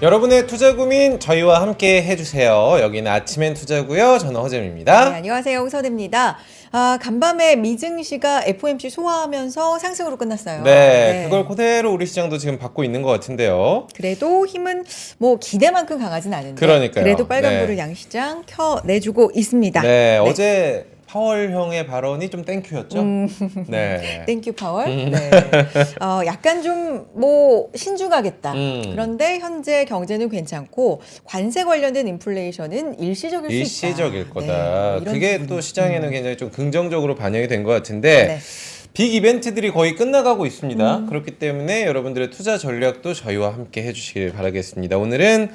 여러분의 투자 고민 저희와 함께 해주세요. 여기는 아침엔 투자고요. 저는 허잼입니다. 네, 안녕하세요. 홍서대입니다. 간밤에 미증시가 FOMC 소화하면서 상승으로 끝났어요. 네, 그걸 그대로 우리 시장도 지금 받고 있는 것 같은데요. 그래도 힘은 뭐 기대만큼 강하진 않은데 그러니까요. 그래도 빨간불을 네. 양시장 켜내주고 있습니다. 네, 어제 파월 형의 발언이 좀 땡큐였죠? 네. 땡큐 파월. 네. 약간 좀 뭐 신중하겠다. 그런데 현재 경제는 괜찮고 관세 관련된 인플레이션은 일시적일 수 있다. 일시적일 거다. 네, 이런 그게 부분이. 또 시장에는 굉장히 좀 긍정적으로 반영이 된 것 같은데 네. 빅 이벤트들이 거의 끝나가고 있습니다. 그렇기 때문에 여러분들의 투자 전략도 저희와 함께 해주시길 바라겠습니다. 오늘은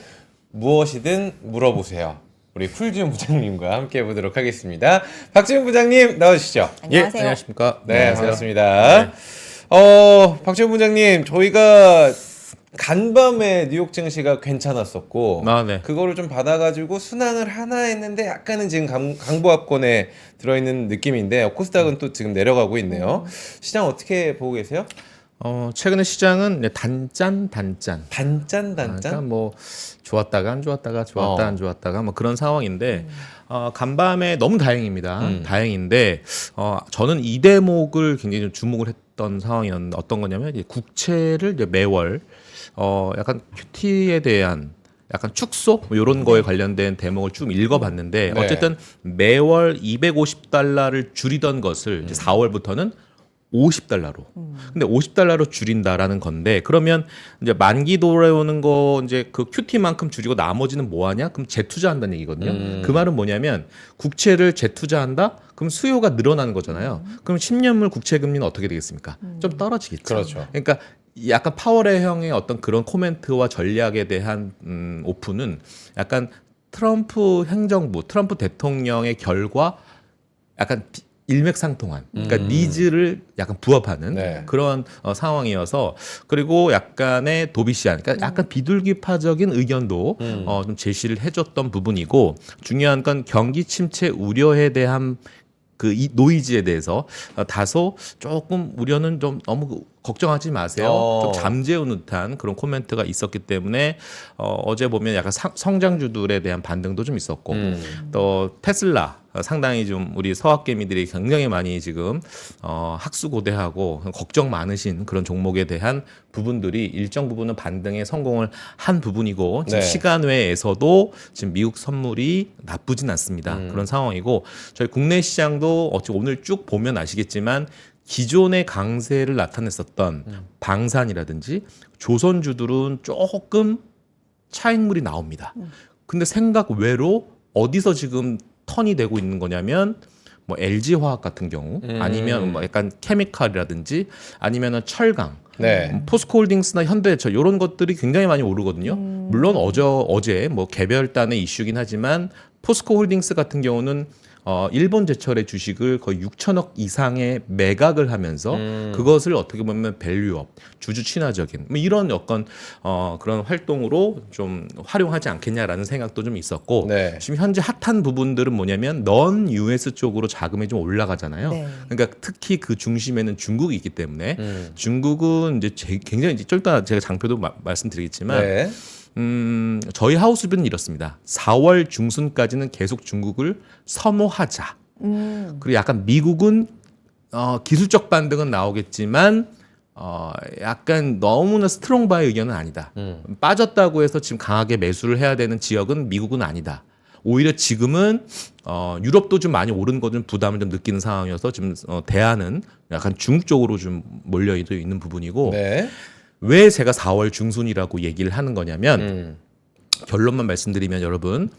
무엇이든 물어보세요. 우리 풀지훈 부장님과 함께 해보도록 하겠습니다. 박지훈 부장님 나와주시죠. 안녕하세요. 안녕하십니까. 네, 안녕하세요. 반갑습니다. 박지훈 부장님, 저희가 간밤에 뉴욕 증시가 괜찮았었고, 네. 그거를 좀 받아가지고 순항을 하나 했는데 약간은 지금 강보합권에 들어있는 느낌인데, 코스닥은 또 지금 내려가고 있네요. 시장 어떻게 보고 계세요? 최근에 시장은 이제 단짠. 그러니까 뭐 좋았다가 안 좋았다가 좋았다 안 좋았다가 뭐 그런 상황인데 간밤에 너무 다행입니다. 다행인데 저는 이 대목을 굉장히 좀 주목을 했던 상황이었는데 어떤 거냐면 이제 국채를 이제 매월 약간 QT에 대한 약간 축소 뭐 이런 거에 관련된 대목을 쭉 읽어봤는데 네. 어쨌든 매월 250달러를 줄이던 것을 이제 4월부터는 50달러로. 근데 50달러로 줄인다라는 건데 그러면 이제 만기 돌아오는 거 이제 그 QT만큼 줄이고 나머지는 뭐 하냐? 그럼 재투자한다는 얘기거든요. 그 말은 뭐냐면 국채를 재투자한다? 그럼 수요가 늘어나는 거잖아요. 그럼 10년물 국채 금리는 어떻게 되겠습니까? 좀 떨어지겠죠. 그렇죠. 그러니까 약간 파월의 형의 어떤 그런 코멘트와 전략에 대한 오픈은 약간 트럼프 행정부, 트럼프 대통령의 결과 약간 일맥상통한, 그러니까 니즈를 약간 부합하는 네. 그런 상황이어서 그리고 약간의 도비시한, 그러니까 약간 비둘기파적인 의견도 좀 제시를 해줬던 부분이고 중요한 건 경기 침체 우려에 대한 그 이 노이즈에 대해서 다소 조금 우려는 좀 너무 걱정하지 마세요. 좀 잠재운 듯한 그런 코멘트가 있었기 때문에 어제 보면 약간 성장주들에 대한 반등도 좀 있었고 또 테슬라 상당히 좀 우리 서학개미들이 굉장히 많이 지금 학수고대하고 걱정 많으신 그런 종목에 대한 부분들이 일정 부분은 반등에 성공을 한 부분이고 지금 네. 시간 외에서도 지금 미국 선물이 나쁘진 않습니다. 그런 상황이고 저희 국내 시장도 어찌 오늘 쭉 보면 아시겠지만 기존의 강세를 나타냈었던 방산이라든지 조선주들은 조금 차익물이 나옵니다. 근데 생각 외로 어디서 지금 턴이 되고 있는 거냐면 뭐 LG화학 같은 경우 아니면 뭐 약간 케미칼이라든지 아니면은 철강 네. 포스코홀딩스나 현대해철 이런 것들이 굉장히 많이 오르거든요. 물론 어제 뭐 개별단의 이슈긴 하지만 포스코홀딩스 같은 경우는 일본 제철의 주식을 거의 6천억 이상의 매각을 하면서 그것을 어떻게 보면 밸류업, 주주 친화적인 뭐 이런 어떤 그런 활동으로 좀 활용하지 않겠냐라는 생각도 좀 있었고 네. 지금 현재 핫한 부분들은 뭐냐면 넌 US 쪽으로 자금이 좀 올라가잖아요. 네. 그러니까 특히 그 중심에는 중국이 있기 때문에 중국은 이제 굉장히 이제 좀 이따 제가 장표도 말씀드리겠지만 네. 저희 하우스뷰는 이렇습니다. 4월 중순까지는 계속 중국을 선호하자. 그리고 약간 미국은 기술적 반등은 나오겠지만 약간 너무나 스트롱바의 의견은 아니다. 빠졌다고 해서 지금 강하게 매수를 해야 되는 지역은 미국은 아니다. 오히려 지금은 유럽도 좀 많이 오른 거 좀 부담을 좀 느끼는 상황이어서 지금 대안은 약간 중국 쪽으로 좀 몰려 있는 부분이고 네. 왜 제가 4월 중순이라고 얘기를 하는 거냐면 결론만 말씀드리면 여러분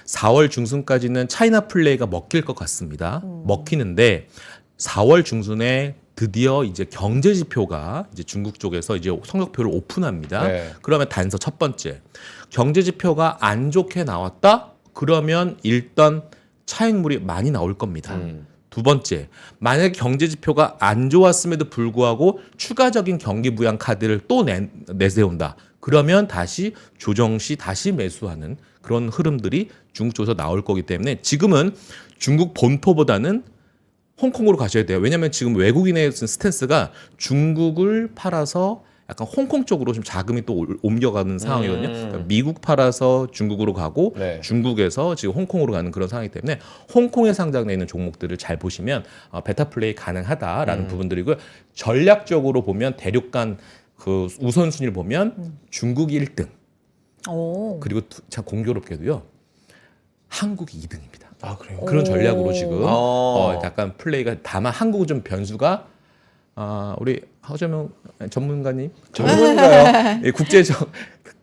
4월 중순까지는 차이나 플레이가 먹힐 것 같습니다. 먹히는데 4월 중순에 드디어 이제 경제 지표가 이제 중국 쪽에서 이제 성적표를 오픈합니다. 네. 그러면 단서 첫 번째 경제 지표가 안 좋게 나왔다? 그러면 일단 차익물이 많이 나올 겁니다. 두 번째, 만약에 경제 지표가 안 좋았음에도 불구하고 추가적인 경기 부양 카드를 또 내세운다. 그러면 다시 조정 시 다시 매수하는 그런 흐름들이 중국 쪽에서 나올 거기 때문에 지금은 중국 본토보다는 홍콩으로 가셔야 돼요. 왜냐하면 지금 외국인의 스탠스가 중국을 팔아서 약간 홍콩 쪽으로 좀 자금이 또 옮겨가는 상황이거든요. 그러니까 미국 팔아서 중국으로 가고 네. 중국에서 지금 홍콩으로 가는 그런 상황이기 때문에 홍콩에 상장되어 있는 종목들을 잘 보시면 베타 플레이 가능하다라는 부분들이고요. 전략적으로 보면 대륙간 그 우선순위를 보면 중국이 1등 오. 그리고 참 공교롭게도요 한국이 2등입니다. 아 그래요? 그런 전략으로 지금 어. 약간 플레이가 다만 한국은 좀 변수가 우리 하정명 전문가님 전문가요? 예, 국제적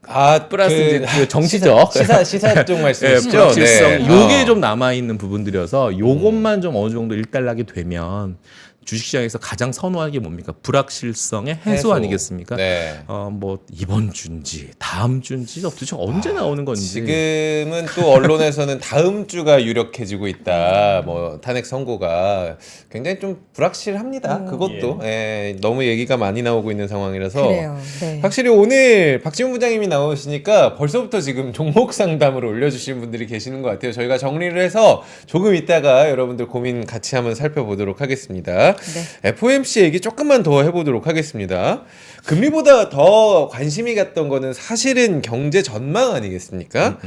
아 플러스 이제 그 정치적 시사 쪽 예, 말씀이시죠? 불확실성 네. 요게 좀 남아 있는 부분들이어서 요것만 좀 어느 정도 일단락이 되면 주식시장에서 가장 선호하는 게 뭡니까? 불확실성의 해소 아니겠습니까? 네. 뭐 이번 주인지 다음 주인지 도대체 언제 나오는 건지 지금은 또 언론에서는 다음 주가 유력해지고 있다. 뭐 탄핵 선고가 굉장히 좀 불확실합니다. 그것도 너무 얘기가 많이 나오고 있는 상황이라서 그래요. 네. 확실히 오늘 박지훈 부장님이 나오시니까 벌써부터 지금 종목 상담을 올려주신 분들이 계시는 것 같아요. 저희가 정리를 해서 조금 있다가 여러분들 고민 같이 한번 살펴보도록 하겠습니다. 네. FOMC 얘기 조금만 더 해보도록 하겠습니다. 금리보다 더 관심이 갔던 거는 사실은 경제 전망 아니겠습니까?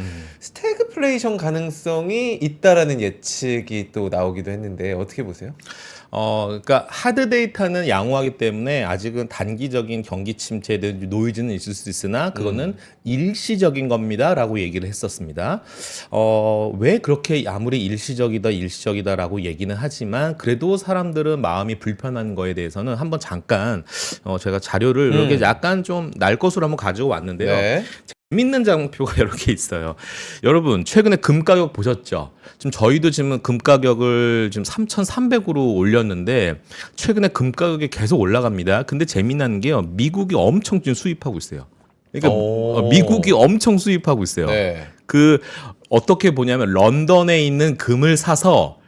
스태그플레이션 가능성이 있다라는 예측이 또 나오기도 했는데 어떻게 보세요? 그러니까 하드 데이터는 양호하기 때문에 아직은 단기적인 경기 침체에 대한 노이즈는 있을 수 있으나 그거는 일시적인 겁니다라고 얘기를 했었습니다. 왜 그렇게 아무리 일시적이다라고 얘기는 하지만 그래도 사람들은 마음이 불편한 거에 대해서는 한번 잠깐 제가 자료를 이렇게 약간 좀 날 것으로 한번 가지고 왔는데요. 네. 재밌는 장표가 여러 개 있어요. 여러분 최근에 금 가격 보셨죠? 지금 저희도 지금 금 가격을 지금 3,300으로 올렸는데 최근에 금 가격이 계속 올라갑니다. 근데 재미난 게요. 미국이 엄청 지금 수입하고 있어요. 그러니까 오. 미국이 엄청 수입하고 있어요. 네. 그 어떻게 보냐면 런던에 있는 금을 사서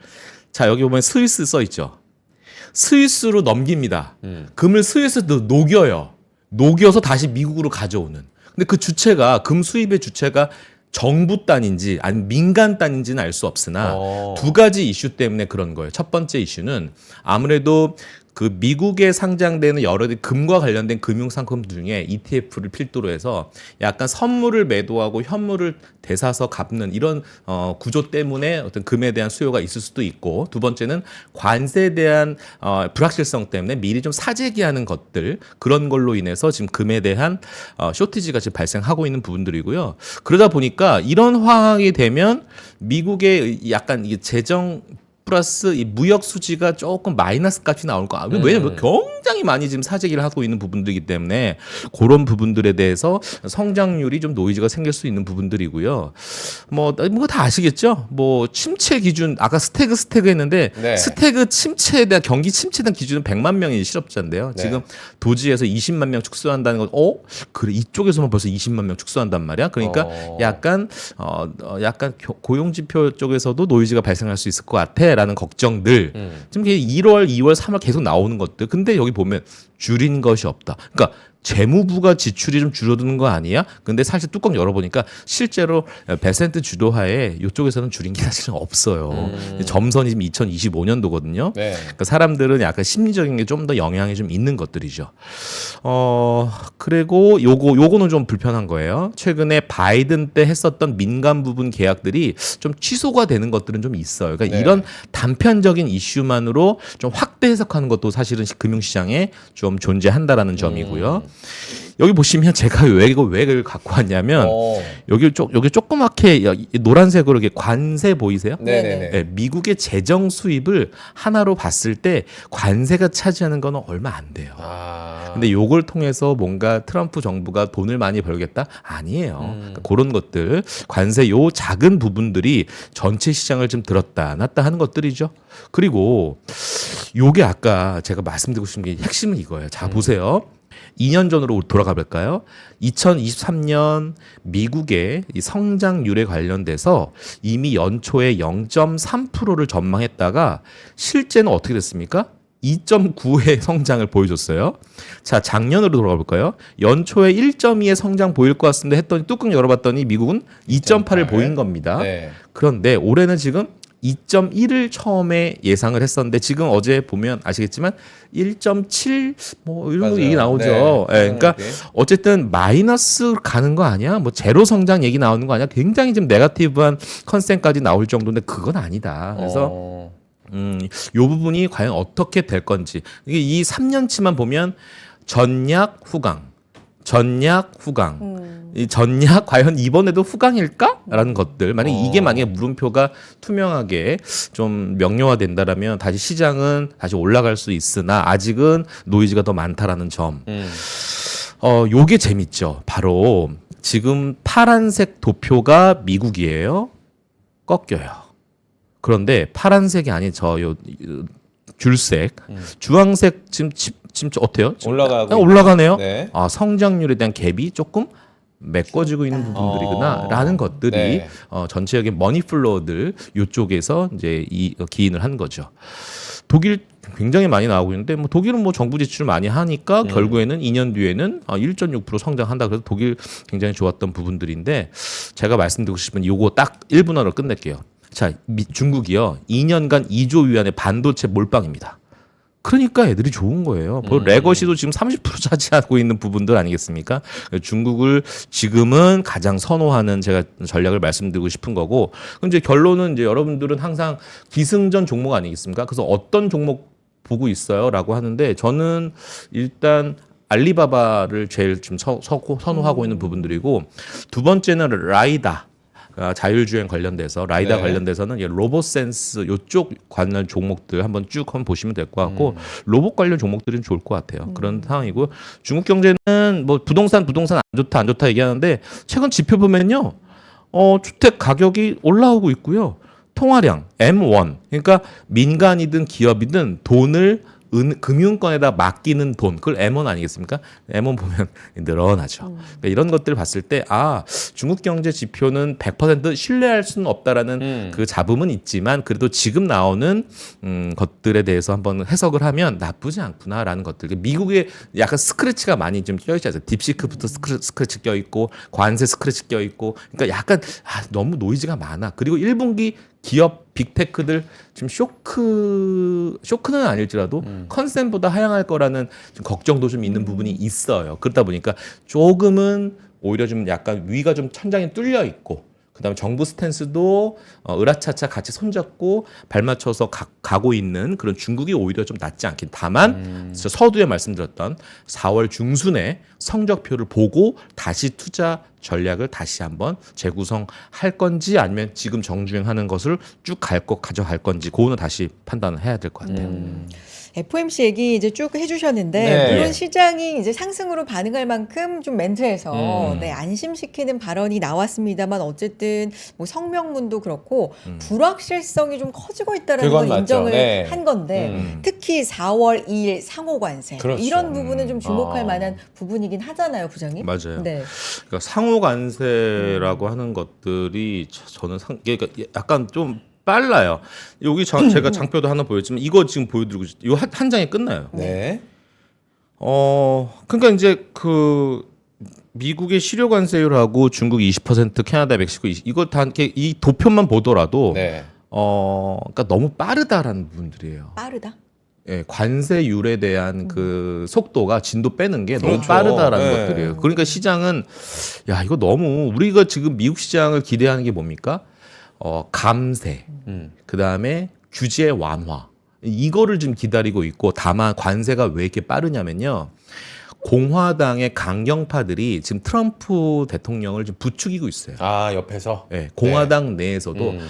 자 여기 보면 스위스 써 있죠. 스위스로 넘깁니다. 금을 스위스로 녹여요. 녹여서 다시 미국으로 가져오는. 근데 그 주체가 금 수입의 주체가 정부 단인지 아니면 민간 단인지는 알 수 없으나 두 가지 이슈 때문에 그런 거예요. 첫 번째 이슈는 아무래도 그 미국에 상장되는 여러 금과 관련된 금융상품 중에 ETF를 필두로 해서 약간 선물을 매도하고 현물을 대사서 갚는 이런 구조 때문에 어떤 금에 대한 수요가 있을 수도 있고 두 번째는 관세에 대한 불확실성 때문에 미리 좀 사재기하는 것들 그런 걸로 인해서 지금 금에 대한 쇼티지가 지금 발생하고 있는 부분들이고요. 그러다 보니까 이런 상황이 되면 미국의 약간 이게 재정 플러스 이 무역 수지가 조금 마이너스 값이 나올 거. 왜냐면 굉장히 많이 지금 사재기를 하고 있는 부분들이기 때문에 그런 부분들에 대해서 성장률이 좀 노이즈가 생길 수 있는 부분들이고요. 뭐 다 아시겠죠? 뭐 침체 기준 아까 스태그 했는데 네. 스태그 침체에 대한 경기 침체에 대한 기준은 100만 명이 실업자인데요. 네. 지금 도지에서 20만 명 축소한다는 건 그래 이쪽에서만 벌써 20만 명 축소한단 말이야. 그러니까 약간 고용 지표 쪽에서도 노이즈가 발생할 수 있을 것 같아. 라는 걱정들 지금 1월, 2월, 3월 계속 나오는 것들 근데 여기 보면 줄인 것이 없다. 그러니까 재무부가 지출이 좀 줄어드는 거 아니야? 근데 사실 뚜껑 열어보니까 실제로 베센트 주도하에 이쪽에서는 줄인 게 사실은 없어요. 점선이 지금 2025년도거든요. 네. 그러니까 사람들은 약간 심리적인 게 좀 더 영향이 좀 있는 것들이죠. 그리고 요거는 좀 불편한 거예요. 최근에 바이든 때 했었던 민간 부분 계약들이 좀 취소가 되는 것들은 좀 있어요. 그러니까 네. 이런 단편적인 이슈만으로 좀 확대 해석하는 것도 사실은 금융시장에 좀 존재한다라는 점이고요. 여기 보시면 제가 왜 이걸 갖고 왔냐면 여기 조그맣게 노란색으로 이렇게 관세 보이세요? 네네네. 네, 미국의 재정 수입을 하나로 봤을 때 관세가 차지하는 건 얼마 안 돼요. 근데 요걸 통해서 뭔가 트럼프 정부가 돈을 많이 벌겠다? 아니에요. 그러니까 그런 것들 관세 요 작은 부분들이 전체 시장을 좀 들었다 놨다 하는 것들이죠. 그리고 요게 아까 제가 말씀드리고 싶은 게 핵심은 이거예요. 자 보세요. 2년 전으로 돌아가 볼까요? 2023년 미국의 이 성장률에 관련돼서 이미 연초에 0.3%를 전망했다가 실제는 어떻게 됐습니까? 2.9의 성장을 보여줬어요. 자, 작년으로 돌아가 볼까요? 연초에 1.2의 성장 보일 것 같은데 했더니 뚜껑 열어봤더니 미국은 2.8을 보인 겁니다. 네. 그런데 올해는 지금 2.1을 처음에 예상을 했었는데 지금 어제 보면 아시겠지만 1.7 뭐 이런 거 맞아요. 얘기 나오죠. 네. 예, 그러니까 네. 어쨌든 마이너스 가는 거 아니야? 뭐 제로 성장 얘기 나오는 거 아니야? 굉장히 좀 네거티브한 컨센까지 나올 정도인데 그건 아니다. 그래서 요 부분이 과연 어떻게 될 건지 이게 이 3년치만 보면 전략 후강, 전략 후강. 이 전략 과연 이번에도 후강일까라는 것들 만약에 물음표가 투명하게 좀 명료화된다라면 다시 시장은 다시 올라갈 수 있으나 아직은 노이즈가 더 많다라는 점. 요게 재밌죠. 바로 지금 파란색 도표가 미국이에요. 꺾여요. 그런데 파란색이 아닌 줄색, 주황색 지금 어때요? 올라가네요. 네. 아, 성장률에 대한 갭이 조금 메꿔지고 있는 부분들이구나라는 것들이 네. 전체적인 머니플로우들 이쪽에서 이제 기인을 한 거죠. 독일 굉장히 많이 나오고 있는데 뭐 독일은 뭐 정부 지출을 많이 하니까 결국에는 2년 뒤에는 1.6% 성장한다. 그래서 독일 굉장히 좋았던 부분들인데 제가 말씀드리고 싶은 요거 딱 1분어로 끝낼게요. 자, 중국이요 2년간 2조 위안의 반도체 몰빵입니다. 그러니까 애들이 좋은 거예요. 레거시도 지금 30% 차지하고 있는 부분들 아니겠습니까? 중국을 지금은 가장 선호하는 제가 전략을 말씀드리고 싶은 거고, 이제 결론은 이제 여러분들은 항상 기승전 종목 아니겠습니까? 그래서 어떤 종목 보고 있어요?라고 하는데 저는 일단 알리바바를 제일 지금 선호하고 있는 부분들이고 두 번째는 라이다. 자율주행 관련돼서 라이다 네. 관련돼서는 관련돼서는 로봇센스 이쪽 관련 종목들 한번 쭉 한번 보시면 될 것 같고 로봇 관련 종목들은 좋을 것 같아요. 그런 상황이고 중국 경제는 뭐 부동산 안 좋다 얘기하는데 최근 지표 보면요. 주택 가격이 올라오고 있고요. 통화량 M1 그러니까 민간이든 기업이든 돈을 금융권에다 맡기는 돈, 그걸 M1 아니겠습니까? M1 보면 늘어나죠. 그러니까 이런 것들을 봤을 때, 중국 경제 지표는 100% 신뢰할 수는 없다라는 그 잡음은 있지만, 그래도 지금 나오는 것들에 대해서 한번 해석을 하면 나쁘지 않구나라는 것들. 미국에 약간 스크래치가 많이 좀 껴있지 않습니까? 딥시크부터 스크래치 껴있고, 관세 스크래치 껴있고, 그러니까 약간 너무 노이즈가 많아. 그리고 1분기 기업 빅테크들 지금 쇼크는 아닐지라도 컨센보다 하향할 거라는 좀 걱정도 좀 있는 부분이 있어요. 그러다 보니까 조금은 오히려 좀 약간 위가 좀 천장이 뚫려 있고 그다음에 정부 스탠스도 으라차차 같이 손잡고 발 맞춰서 가고 있는 그런 중국이 오히려 좀 낫지 않긴. 다만 서두에 말씀드렸던 4월 중순에 성적표를 보고 다시 투자 전략을 다시 한번 재구성할 건지 아니면 지금 정주행하는 것을 쭉 가져갈 건지 그거는 다시 판단을 해야 될 것 같아요. FOMC 얘기 이제 쭉 해주셨는데 네. 물론 시장이 이제 상승으로 반응할 만큼 좀 멘트에서 음. 네, 안심시키는 발언이 나왔습니다만 어쨌든 뭐 성명문도 그렇고 불확실성이 좀 커지고 있다라는 그건 걸 맞죠. 인정을 네. 한 건데 특히 4월 2일 상호 관세 그렇죠. 이런 부분은 좀 주목할 아. 만한 부분이긴 하잖아요, 부장님. 맞아요. 네. 그러니까 상호 관세라고 하는 것들이 저는 그러니까 약간 좀 빨라요. 여기 제가 장표도 하나 보였지만 이거 지금 보여드리고 이 한 장에 끝나요. 네. 그러니까 이제 그 미국의 실효 관세율하고 중국 20%, 캐나다, 멕시코 20, 이거 다 이렇게 이 도표만 보더라도 네. 그러니까 너무 빠르다라는 부분들이에요. 빠르다. 예, 관세율에 대한 그 속도가 진도 빼는 게 너무 그렇죠. 빠르다라는 네. 것들이에요. 그러니까 시장은 야 이거 너무 우리가 지금 미국 시장을 기대하는 게 뭡니까? 감세, 그 다음에 규제 완화 이거를 지금 기다리고 있고 다만 관세가 왜 이렇게 빠르냐면요. 공화당의 강경파들이 지금 트럼프 대통령을 좀 부추기고 있어요. 옆에서. 예, 공화당 내에서도 음.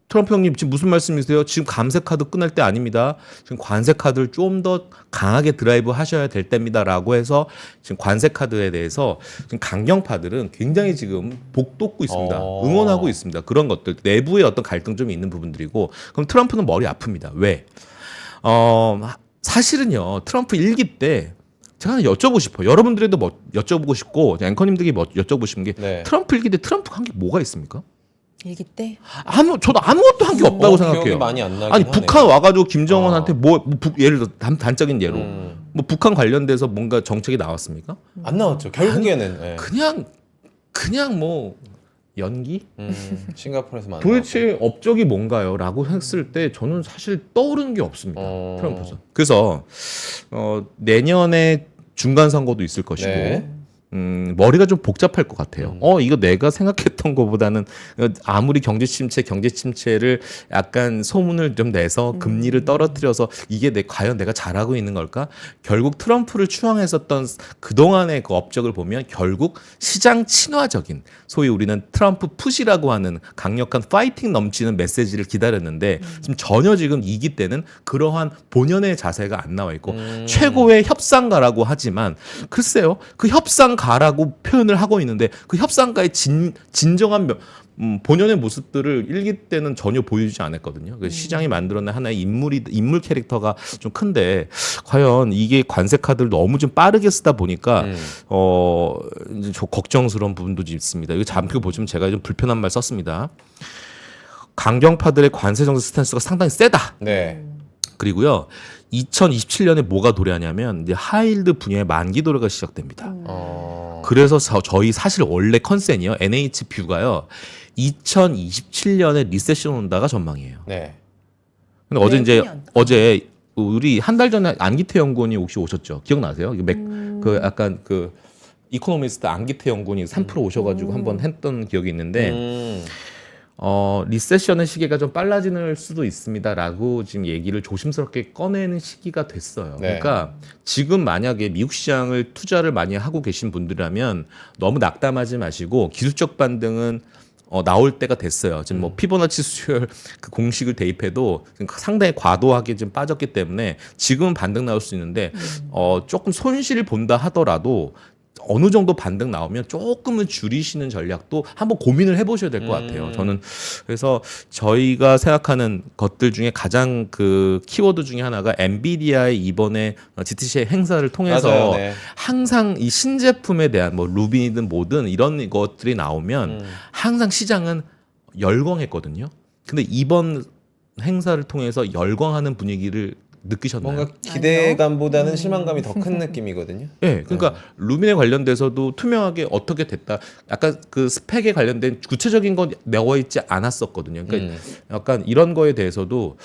트럼프 형님 지금 무슨 말씀이세요? 지금 감세 카드 끝날 때 아닙니다. 지금 관세 카드를 좀 더 강하게 드라이브 하셔야 될 때입니다라고 해서 지금 관세 카드에 대해서 지금 강경파들은 굉장히 지금 복돋고 있습니다. 응원하고 있습니다. 그런 것들 내부의 어떤 갈등 좀 있는 부분들이고 그럼 트럼프는 머리 아픕니다. 왜? 사실은요 트럼프 일기 때 제가 하나 여쭤보고 싶어요. 여러분들에도 뭐 여쭤보고 싶고 앵커님들이 뭐 여쭤보고 싶은 게 네. 트럼프 일기 때 트럼프가 한 게 뭐가 있습니까? 일기 때 저도 아무것도 한 게 없다고 생각해요. 기억이 많이 안 나긴 아니 하네요. 북한 와가지고 김정은한테 예를 들어 단적인 예로 뭐 북한 관련돼서 뭔가 정책이 나왔습니까? 안 나왔죠. 결국에는. 네. 그냥 뭐 연기? 싱가포르에서 만나. 도대체 업적이 뭔가요? 라고 했을 때 저는 사실 떠오르는 게 없습니다. 트럼프선. 그래서 내년에 중간 선거도 있을 것이고 네. 머리가 좀 복잡할 것 같아요. 이거 내가 생각했던 것보다는 아무리 경제 침체를 약간 소문을 좀 내서 금리를 떨어뜨려서 이게 과연 내가 잘하고 있는 걸까? 결국 트럼프를 추앙했었던 그동안의 그 업적을 보면 결국 시장 친화적인 소위 우리는 트럼프 푸시라고 하는 강력한 파이팅 넘치는 메시지를 기다렸는데 지금 전혀 지금 2기 때는 그러한 본연의 자세가 안 나와 있고 최고의 협상가라고 하지만 글쎄요. 그 협상가라고 표현을 하고 있는데 그 협상가의 진정한 본연의 모습들을 1기 때는 전혀 보여주지 않았거든요. 그래서 시장이 만들어낸 하나의 인물 캐릭터가 좀 큰데 과연 이게 관세 카드를 너무 좀 빠르게 쓰다 보니까 이제 좀 걱정스러운 부분도 좀 있습니다. 이거 잠깐 보시면 제가 좀 불편한 말 썼습니다. 강경파들의 관세 정책 스탠스가 상당히 세다. 네. 그리고요. 2027년에 뭐가 도래하냐면 이제 하이힐드 분야의 만기 도래가 시작됩니다. 그래서 저희 사실 원래 컨센이요. NH뷰가요. 2027년에 리세션 온다가 전망이에요. 네. 근데 어제 이제 1년. 어제 우리 한 달 전에 안기태 연구원이 혹시 오셨죠? 기억나세요? 그 약간 그 이코노미스트 안기태 연구원이 3% 오셔가지고 한번 했던 기억이 있는데 리세션의 시기가 좀 빨라질 수도 있습니다라고 지금 얘기를 조심스럽게 꺼내는 시기가 됐어요. 네. 그러니까 지금 만약에 미국 시장을 투자를 많이 하고 계신 분들이라면 너무 낙담하지 마시고 기술적 반등은 나올 때가 됐어요. 지금 뭐 피보나치 수열 그 공식을 대입해도 상당히 과도하게 좀 빠졌기 때문에 지금은 반등 나올 수 있는데 조금 손실을 본다 하더라도 어느 정도 반등 나오면 조금은 줄이시는 전략도 한번 고민을 해보셔야 될 것 같아요. 저는 그래서 저희가 생각하는 것들 중에 가장 그 키워드 중에 하나가 엔비디아의 이번에 GTC 행사를 통해서 맞아요. 네. 항상 이 신제품에 대한 뭐 루빈이든 뭐든 이런 것들이 나오면 항상 시장은 열광했거든요. 근데 이번 행사를 통해서 열광하는 분위기를 느끼셨나요? 뭔가 기대감보다는 실망감이 더 큰 느낌이거든요. 네, 그러니까 루민에 관련돼서도 투명하게 어떻게 됐다. 약간 그 스펙에 관련된 구체적인 건 나와 있지 않았었거든요. 그러니까 약간 이런 거에 대해서도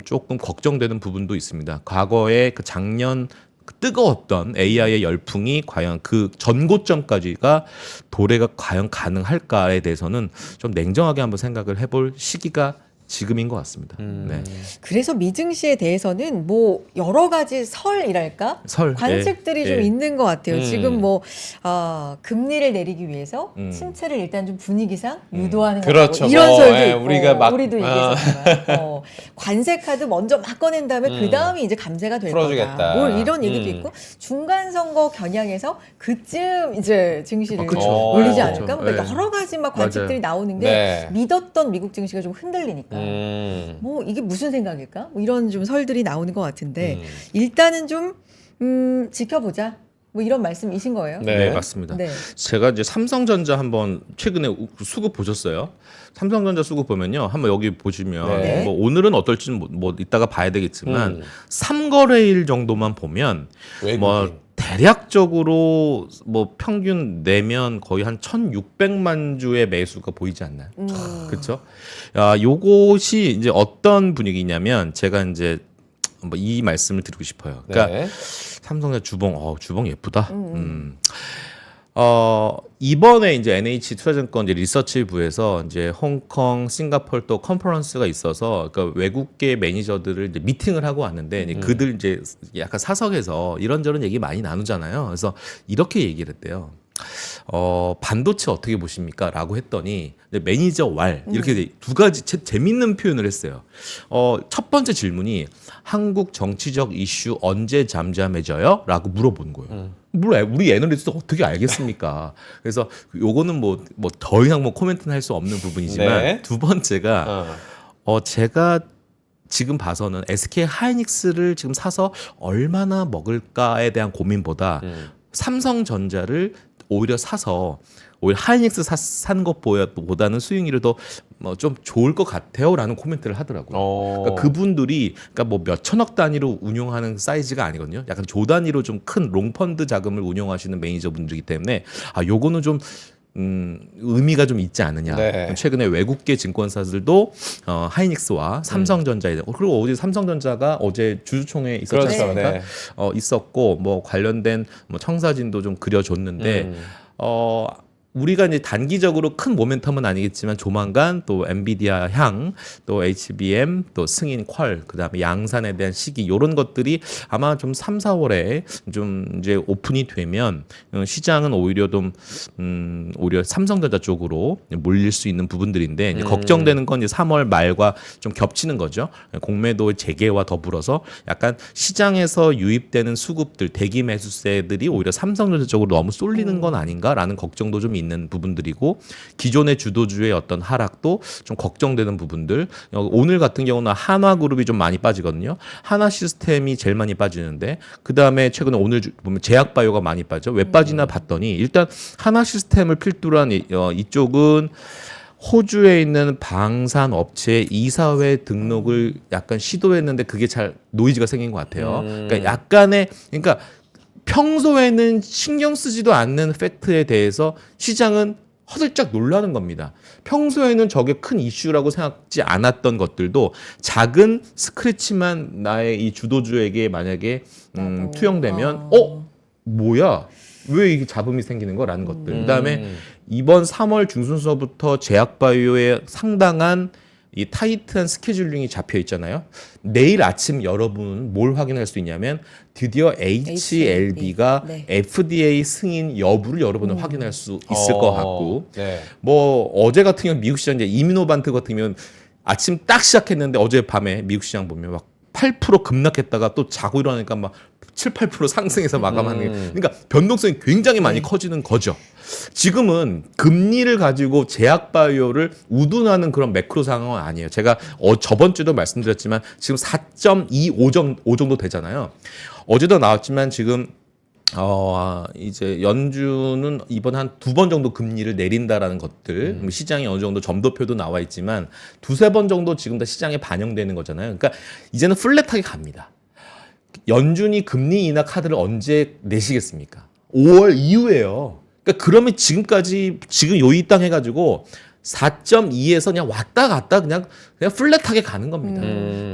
조금 걱정되는 부분도 있습니다. 과거에 그 작년 그 뜨거웠던 AI의 열풍이 과연 그 전고점까지가 도래가 과연 가능할까에 대해서는 좀 냉정하게 한번 생각을 해볼 시기가 지금인 것 같습니다. 네. 그래서 미증시에 대해서는 뭐 여러 가지 설이랄까 관측들이 좀 있는 것 같아요. 지금 뭐 금리를 내리기 위해서 침체를 일단 좀 분위기상 유도하는 그렇죠. 거고 이런 설도 있고 우리가 막 우리도 얘기했었지만 관세 카드 먼저 막 꺼낸 다음에 그 다음이 이제 감세가 될 풀어주겠다. 거다. 뭐 이런 얘기도 있고 중간 선거 겨냥해서 그쯤 이제 증시를 그쵸. 올리지 그렇죠. 않을까? 그러니까 네. 여러 가지 막 관측들이 나오는 게 네. 믿었던 미국 증시가 좀 흔들리니까. 뭐 이게 무슨 생각일까? 뭐 이런 좀 설들이 나오는 것 같은데 일단은 좀 지켜보자. 뭐 이런 말씀이신 거예요? 네. 네, 맞습니다. 네. 제가 이제 삼성전자 한번 최근에 수급 보셨어요? 삼성전자 수급 보면요. 한번 여기 보시면 네. 뭐 오늘은 어떨지는 뭐 이따가 봐야 되겠지만 3거래일 정도만 보면 외국인. 뭐 대략적으로 뭐 평균 내면 거의 한 1,600만 주의 매수가 보이지 않나요? 그렇죠? 요것이 이제 어떤 분위기냐면 제가 이제 뭐 이 말씀을 드리고 싶어요. 그러니까 네. 삼성전자 주봉 예쁘다. 이번에 이제 NH 투자증권 이제 리서치부에서 이제 홍콩, 싱가포르 또 컨퍼런스가 있어서 그러니까 외국계 매니저들을 이제 미팅을 하고 왔는데 이제 그들 이제 약간 사석에서 이런저런 얘기 많이 나누잖아요. 그래서 이렇게 얘기를 했대요. 반도체 어떻게 보십니까? 라고 했더니 매니저 왈 이렇게 두 가지 재밌는 표현을 했어요. 첫 번째 질문이 한국 정치적 이슈 언제 잠잠해져요? 라고 물어본 거예요. 물론 우리 애널리스트 어떻게 알겠습니까? 그래서 요거는 뭐 더 이상 뭐 코멘트는 할 수 없는 부분이지만 네. 두 번째가 제가 지금 봐서는 SK 하이닉스를 지금 사서 얼마나 먹을까에 대한 고민보다 삼성전자를 오히려 사서 오히려 하이닉스 산 것보다는 수익률이 더 좀 좋을 것 같아요라는 코멘트를 하더라고요. 그러니까 그분들이 그러니까 뭐 몇 천억 단위로 운용하는 사이즈가 아니거든요. 약간 조 단위로 좀 큰 롱펀드 자금을 운용하시는 매니저분들이기 때문에 요거는 좀 의미가 좀 있지 않느냐. 네. 최근에 외국계 증권사들도 하이닉스와 삼성전자에 그리고 어제 삼성전자가 어제 주주총회에 있었지 그렇죠. 않습니까? 네. 있었고 뭐 관련된 뭐 청사진도 좀 그려줬는데 우리가 이제 단기적으로 큰 모멘텀은 아니겠지만 조만간 또 엔비디아 향, 또 HBM, 또 승인 퀄, 그다음에 양산에 대한 시기 이런 것들이 아마 좀 3, 4월에 좀 이제 오픈이 되면 시장은 오히려 좀 오히려 삼성전자 쪽으로 몰릴 수 있는 부분들인데 이제 걱정되는 건 이제 3월 말과 좀 겹치는 거죠. 공매도 재개와 더불어서 약간 시장에서 유입되는 수급들, 대기 매수세들이 오히려 삼성전자 쪽으로 너무 쏠리는 건 아닌가라는 걱정도 좀 있는 부분들이고 기존의 주도주의 어떤 하락도 좀 걱정되는 부분들. 오늘 같은 경우는 한화그룹이 좀 많이 빠지거든요. 한화시스템이 제일 많이 빠지는데 그 다음에 최근에 오늘 보면 제약바이오가 많이 빠져. 왜 빠지나 봤더니 일단 한화시스템을 필두로 한 이쪽은 호주에 있는 방산 업체 이사회 등록을 약간 시도했는데 그게 잘 노이즈가 생긴 것 같아요. 그러니까 약간의 그러니까 평소에는 신경 쓰지도 않는 팩트에 대해서 시장은 허들짝 놀라는 겁니다. 평소에는 저게 큰 이슈라고 생각지 않았던 것들도 작은 스크래치만 나의 이 주도주에게 만약에 투영되면 뭐야? 왜 이게 잡음이 생기는 거라는 것들. 그다음에 이번 3월 중순서부터 제약바이오에 상당한 이 타이트한 스케줄링이 잡혀 있잖아요. 내일 아침 여러분은 뭘 확인할 수 있냐면 드디어 HLB가 네. FDA 승인 여부를 여러분은 확인할 수 있을 것 같고 네. 뭐 어제 같은 경우 미국 시장 이제 이미노반트 같은 경우는 아침 딱 시작했는데 어제 밤에 미국 시장 보면 막 8% 급락했다가 또 자고 일어나니까 막 7, 8% 상승해서 마감하는 그러니까 변동성이 굉장히 많이 커지는 거죠. 지금은 금리를 가지고 제약바이오를 우둔하는 그런 매크로 상황은 아니에요. 제가 저번 주도 말씀드렸지만 지금 4.25 정도 되잖아요. 어제도 나왔지만 지금 이제 연준은 이번 한 2번 정도 금리를 내린다라는 것들 시장에 어느 정도 점도표도 나와 있지만 2-3번 정도 지금 다 시장에 반영되는 거잖아요. 그러니까 이제는 플랫하게 갑니다. 연준이 금리 인하 카드를 언제 내시겠습니까? 5월 이후에요. 그러니까 그러면 지금까지 지금 요이 땅 해가지고 4.2에서 그냥 왔다 갔다 그냥 플랫하게 가는 겁니다.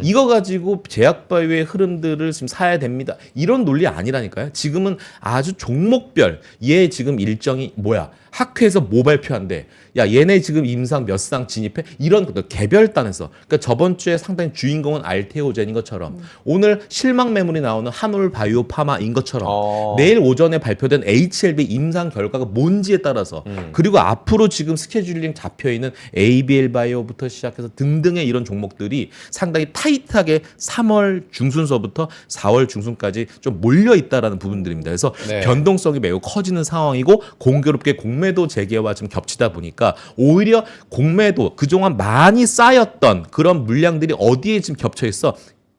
이거 가지고 제약바이오의 흐름들을 지금 사야 됩니다. 이런 논리 아니라니까요. 지금은 아주 종목별 얘 지금 일정이 뭐야? 학회에서 뭐 발표한대? 야 얘네 지금 임상 몇 상 진입해? 이런 것들 개별단에서 그러니까 저번 주에 상당히 주인공은 알테오젠인 것처럼 오늘 실망 매물이 나오는 한올 바이오 파마인 것처럼 내일 오전에 발표된 HLB 임상 결과가 뭔지에 따라서 그리고 앞으로 지금 스케줄링 잡혀 있는 ABL 바이오부터 시작해서 등등의 이런 종목들이 상당히 타이트하게 3월 중순서부터 4월 중순까지 좀 몰려 있다라는 부분들입니다. 그래서 네. 변동성이 매우 커지는 상황이고 공교롭게 공매도 재개와 좀 겹치다 보니까 오히려 공매도 그동안 많이 쌓였던 그런 물량들이 어디에 지금 겹쳐 있어?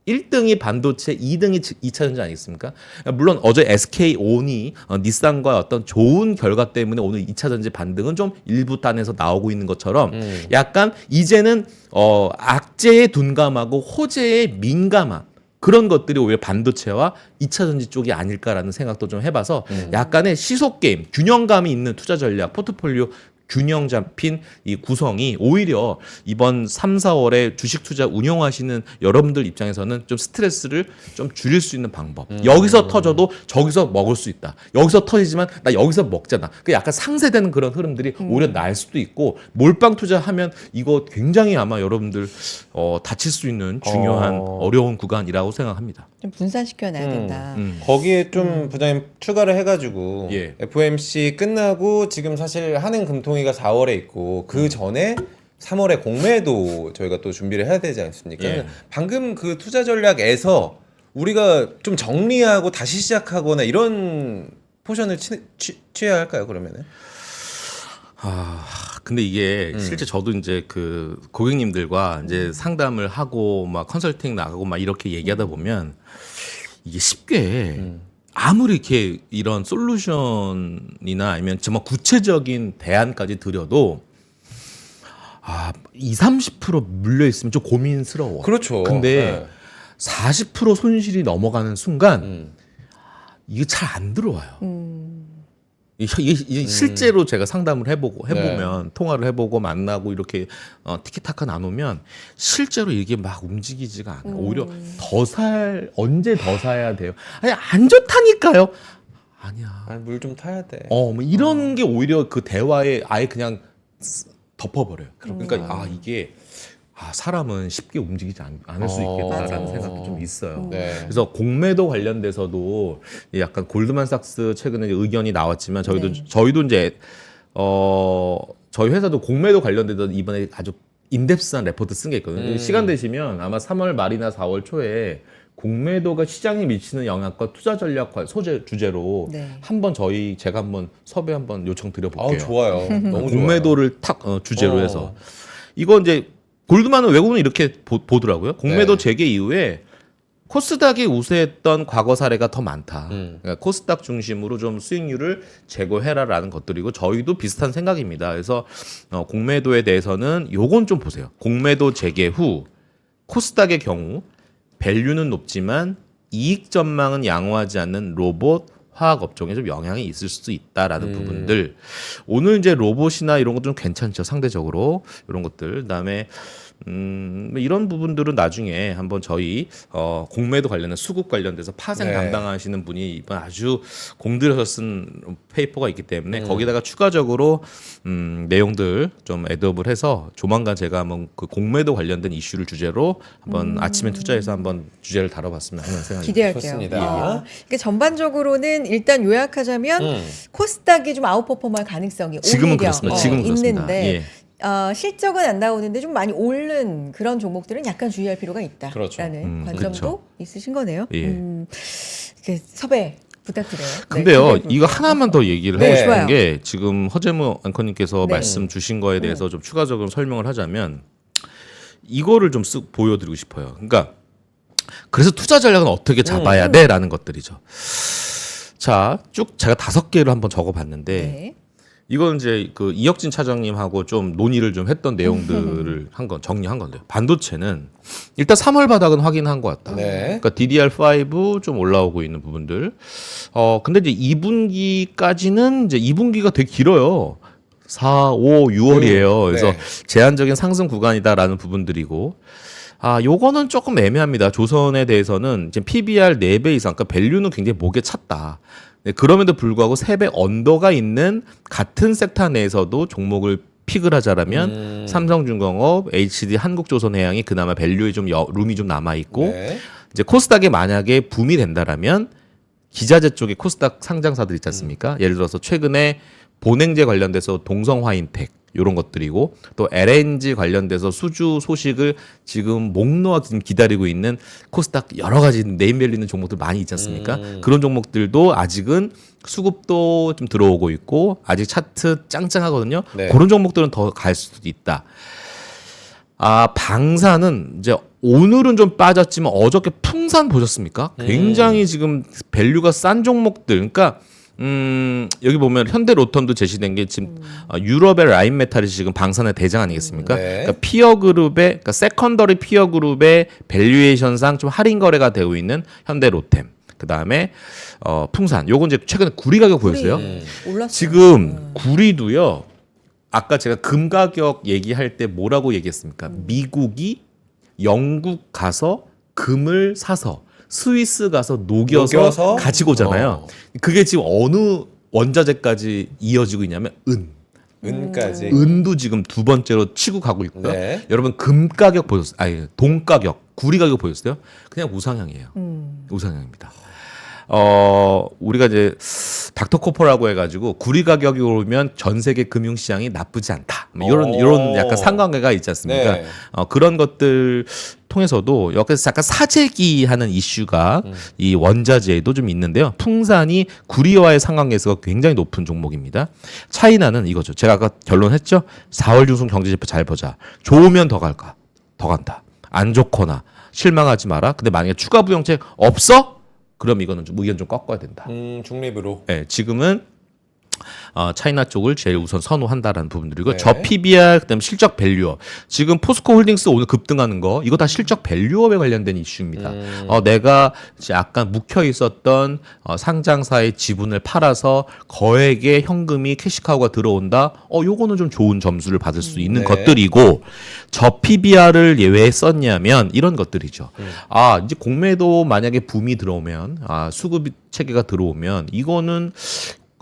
1등이 반도체, 2등이 2차전지 아니겠습니까? 물론 어제 SK온이 닛산과 어떤 좋은 결과 때문에 오늘 2차전지 반등은 좀 일부 단에서 나오고 있는 것처럼 약간 이제는 악재에 둔감하고 호재에 민감한 그런 것들이 오히려 반도체와 2차전지 쪽이 아닐까라는 생각도 좀 해봐서 약간의 시속 게임, 균형감이 있는 투자 전략, 포트폴리오 균형 잡힌 이 구성이 오히려 이번 3, 4월에 주식 투자 운용하시는 여러분들 입장에서는 좀 스트레스를 좀 줄일 수 있는 방법. 여기서 터져도 저기서 먹을 수 있다. 여기서 터지지만 나 여기서 먹잖아. 그 약간 상쇄되는 그런 흐름들이 오히려 날 수도 있고 몰빵 투자하면 이거 굉장히 아마 여러분들 다칠 수 있는 중요한 어려운 구간이라고 생각합니다. 좀 분산시켜놔야 된다. 거기에 좀 부장님 추가를 해가지고 예. FOMC 끝나고 지금 사실 한행 금통위가 4월에 있고 그 전에 3월에 공매도 저희가 또 준비를 해야 되지 않습니까? 예. 방금 그 투자 전략에서 우리가 좀 정리하고 다시 시작하거나 이런 포션을 취해야 할까요? 그러면은? 근데 이게 실제 저도 이제 그 고객님들과 이제 상담을 하고 막 컨설팅 나가고 막 이렇게 얘기하다 보면 이게 쉽게 아무리 이렇게 이런 솔루션이나 아니면 정말 구체적인 대안까지 드려도 20-30% 물려 있으면 좀 고민스러워. 그렇죠. 근데 40% 손실이 넘어가는 순간 이게 잘 안 들어와요. 실제로 제가 상담을 해보면 통화를 해보고 만나고 이렇게 티키타카 나누면 실제로 이게 막 움직이지가 않아요. 오히려 언제 더 사야 돼요? 아니 안 좋다니까요. 아니야. 물 좀 타야 돼. 뭐 이런 게 오히려 그 대화에 아예 그냥 덮어버려요. 그러니까 이게 사람은 쉽게 움직이지 않을 수 있겠다라는 맞아. 생각도 좀 있어요. 네. 그래서 공매도 관련돼서도 약간 골드만삭스 최근에 의견이 나왔지만 저희도 이제 저희 회사도 공매도 관련돼서 이번에 아주 인덱스한 레포트 쓴 게 있거든요. 시간 되시면 아마 3월 말이나 4월 초에 공매도가 시장에 미치는 영향과 투자 전략 소재 주제로 네. 한번 제가 한번 섭외 한번 요청 드려볼게요. 좋아요. 너무 공매도를 주제로 해서 이거 이제 골드만은 외국은 이렇게 보더라고요. 공매도 네. 재개 이후에 코스닥이 우세했던 과거 사례가 더 많다. 그러니까 코스닥 중심으로 좀 수익률을 제고해라라는 것들이고 저희도 비슷한 생각입니다. 그래서 공매도에 대해서는 요건 좀 보세요. 공매도 재개 후 코스닥의 경우 밸류는 높지만 이익 전망은 양호하지 않는 로봇 화학 업종에 좀 영향이 있을 수도 있다라는 부분들. 오늘 이제 로봇이나 이런 것도 좀 괜찮죠, 상대적으로 이런 것들. 그다음에 이런 부분들은 나중에 한번 저희 공매도 관련된 수급 관련돼서 파생 네. 담당하시는 분이 이번 아주 공들여서 쓴 페이퍼가 있기 때문에 거기다가 추가적으로 내용들 좀 애드업을 해서 조만간 제가 한번 그 공매도 관련된 이슈를 주제로 한번 아침에 투자해서 한번 주제를 다뤄봤으면 하는 생각입니다. 기대할게요. 좋습니다. 그러니까 전반적으로는 일단 요약하자면 코스닥이 좀 아웃퍼폼할 가능성이 지금은 오히려 그렇습니다. 지금은 그렇습니다. 있는데 예. 실적은 안 나오는데 좀 많이 오른 그런 종목들은 약간 주의할 필요가 있다라는 그렇죠. 관점도 그렇죠. 있으신 거네요. 예. 이렇게 섭외 부탁드려요. 근데요, 기대해 볼게요. 이거 하나만 더 얘기를 네. 하고 싶은 좋아요. 게 지금 허재무 앵커님께서 네. 말씀 주신 거에 대해서 좀 추가적으로 설명을 하자면 이거를 좀 쓱 보여드리고 싶어요. 그러니까 그래서 투자 전략은 어떻게 잡아야 돼라는 것들이죠. 자, 쭉 제가 5개를 한번 적어봤는데 네. 이건 이제 그 이혁진 차장님하고 좀 논의를 좀 했던 내용들을 정리한 건데요. 반도체는 일단 3월 바닥은 확인한 것 같다. 네. 그러니까 DDR5 좀 올라오고 있는 부분들. 근데 이제 2분기까지는 이제 2분기가 되게 길어요. 4, 5, 6월이에요. 그래서 네. 제한적인 상승 구간이다라는 부분들이고. 요거는 조금 애매합니다. 조선에 대해서는 지금 PBR 4배 이상, 그러니까 밸류는 굉장히 목에 찼다. 네, 그럼에도 불구하고 3배 언더가 있는 같은 섹터 내에서도 종목을 픽을 하자라면 삼성중공업, HD 한국조선해양이 그나마 밸류에 좀 룸이 좀 남아 있고 네. 이제 코스닥이 만약에 붐이 된다라면 기자재 쪽에 코스닥 상장사들 있지 않습니까? 예를 들어서 최근에 본행제 관련돼서 동성화인텍 이런 것들이고 또 LNG 관련돼서 수주 소식을 지금 목 놓아 지금 기다리고 있는 코스닥 여러 가지 네임밸류 있는 종목들 많이 있지 않습니까? 그런 종목들도 아직은 수급도 좀 들어오고 있고 아직 차트 짱짱하거든요. 네. 그런 종목들은 더 갈 수도 있다. 방사는 이제 오늘은 좀 빠졌지만 어저께 풍산 보셨습니까? 굉장히 지금 밸류가 싼 종목들. 그러니까 여기 보면 현대로템도 제시된 게 지금 유럽의 라인메탈이 지금 방산의 대장 아니겠습니까? 네. 그러니까 그러니까 세컨더리 피어 그룹의 밸류에이션상 좀 할인 거래가 되고 있는 현대로템. 그다음에 풍산. 요건 이제 최근에 구리 가격 보였어요. 올랐어요. 지금 구리도요. 아까 제가 금 가격 얘기할 때 뭐라고 얘기했습니까? 미국이 영국 가서 금을 사서 스위스 가서 녹여서 가지고 오잖아요. 그게 지금 어느 원자재까지 이어지고 있냐면 은까지. 은도 지금 두 번째로 치고 가고 있고요. 네. 여러분 금 가격 보셨어요? 동 가격, 구리 가격 보셨어요? 그냥 우상향이에요. 우상향입니다. 우리가 이제 닥터코퍼라고 해가지고 구리 가격이 오르면 전 세계 금융시장이 나쁘지 않다. 이런 약간 상관계가 있지 않습니까? 네. 그런 것들 통해서도 여기서 약간 사재기하는 이슈가 이 원자재에도 좀 있는데요. 풍산이 구리와의 상관계수가 굉장히 높은 종목입니다. 차이나는 이거죠. 제가 아까 결론했죠. 4월 중순 경제지표 잘 보자. 좋으면 더 갈까? 더 간다. 안 좋거나 실망하지 마라. 근데 만약에 추가 부양책 없어? 그럼 이거는 좀 의견 좀 꺾어야 된다. 중립으로. 네, 지금은 차이나 쪽을 제일 우선 선호한다라는 부분들이고 네. 저 PBR 그다음 실적 밸류업 지금 포스코 홀딩스 오늘 급등하는 거 이거 다 실적 밸류업에 관련된 이슈입니다. 내가 이제 약간 묵혀 있었던 상장사의 지분을 팔아서 거액의 현금이 캐시카우가 들어온다. 요거는 좀 좋은 점수를 받을 수 있는 네. 것들이고 저 PBR을 왜 썼냐면 이런 것들이죠. 이제 공매도 만약에 붐이 들어오면 수급 체계가 들어오면 이거는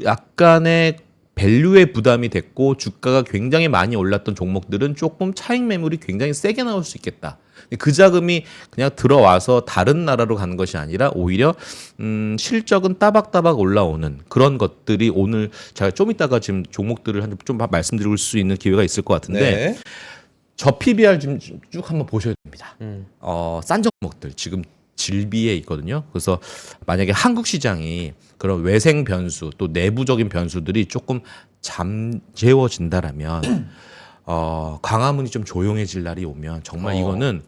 약간의 밸류의 부담이 됐고 주가가 굉장히 많이 올랐던 종목들은 조금 차익 매물이 굉장히 세게 나올 수 있겠다. 그 자금이 그냥 들어와서 다른 나라로 가는 것이 아니라 오히려 실적은 따박따박 올라오는 그런 것들이 오늘 제가 좀 이따가 지금 종목들을 좀 말씀드릴 수 있는 기회가 있을 것 같은데 네. 저 PBR 좀 쭉 한번 보셔야 됩니다. 싼 종목들 지금 질비에 있거든요. 그래서 만약에 한국 시장이 그런 외생 변수 또 내부적인 변수들이 조금 잠재워진다라면 광화문이 좀 조용해질 날이 오면 정말 이거는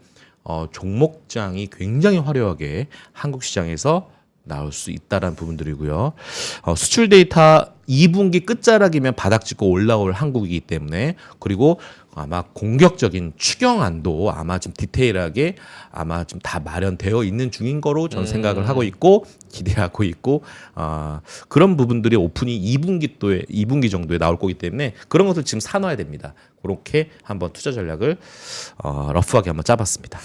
종목장이 굉장히 화려하게 한국 시장에서 나올 수 있다라는 부분들이고요. 수출 데이터 2분기 끝자락이면 바닥 짚고 올라올 한국이기 때문에 그리고 아마 공격적인 추경안도 아마 좀 디테일하게 아마 좀 다 마련되어 있는 중인 거로 저는 생각을 하고 있고 기대하고 있고 그런 부분들이 오픈이 2분기 정도에 나올 거기 때문에 그런 것을 지금 사놔야 됩니다. 그렇게 한번 투자 전략을 러프하게 한번 짜봤습니다.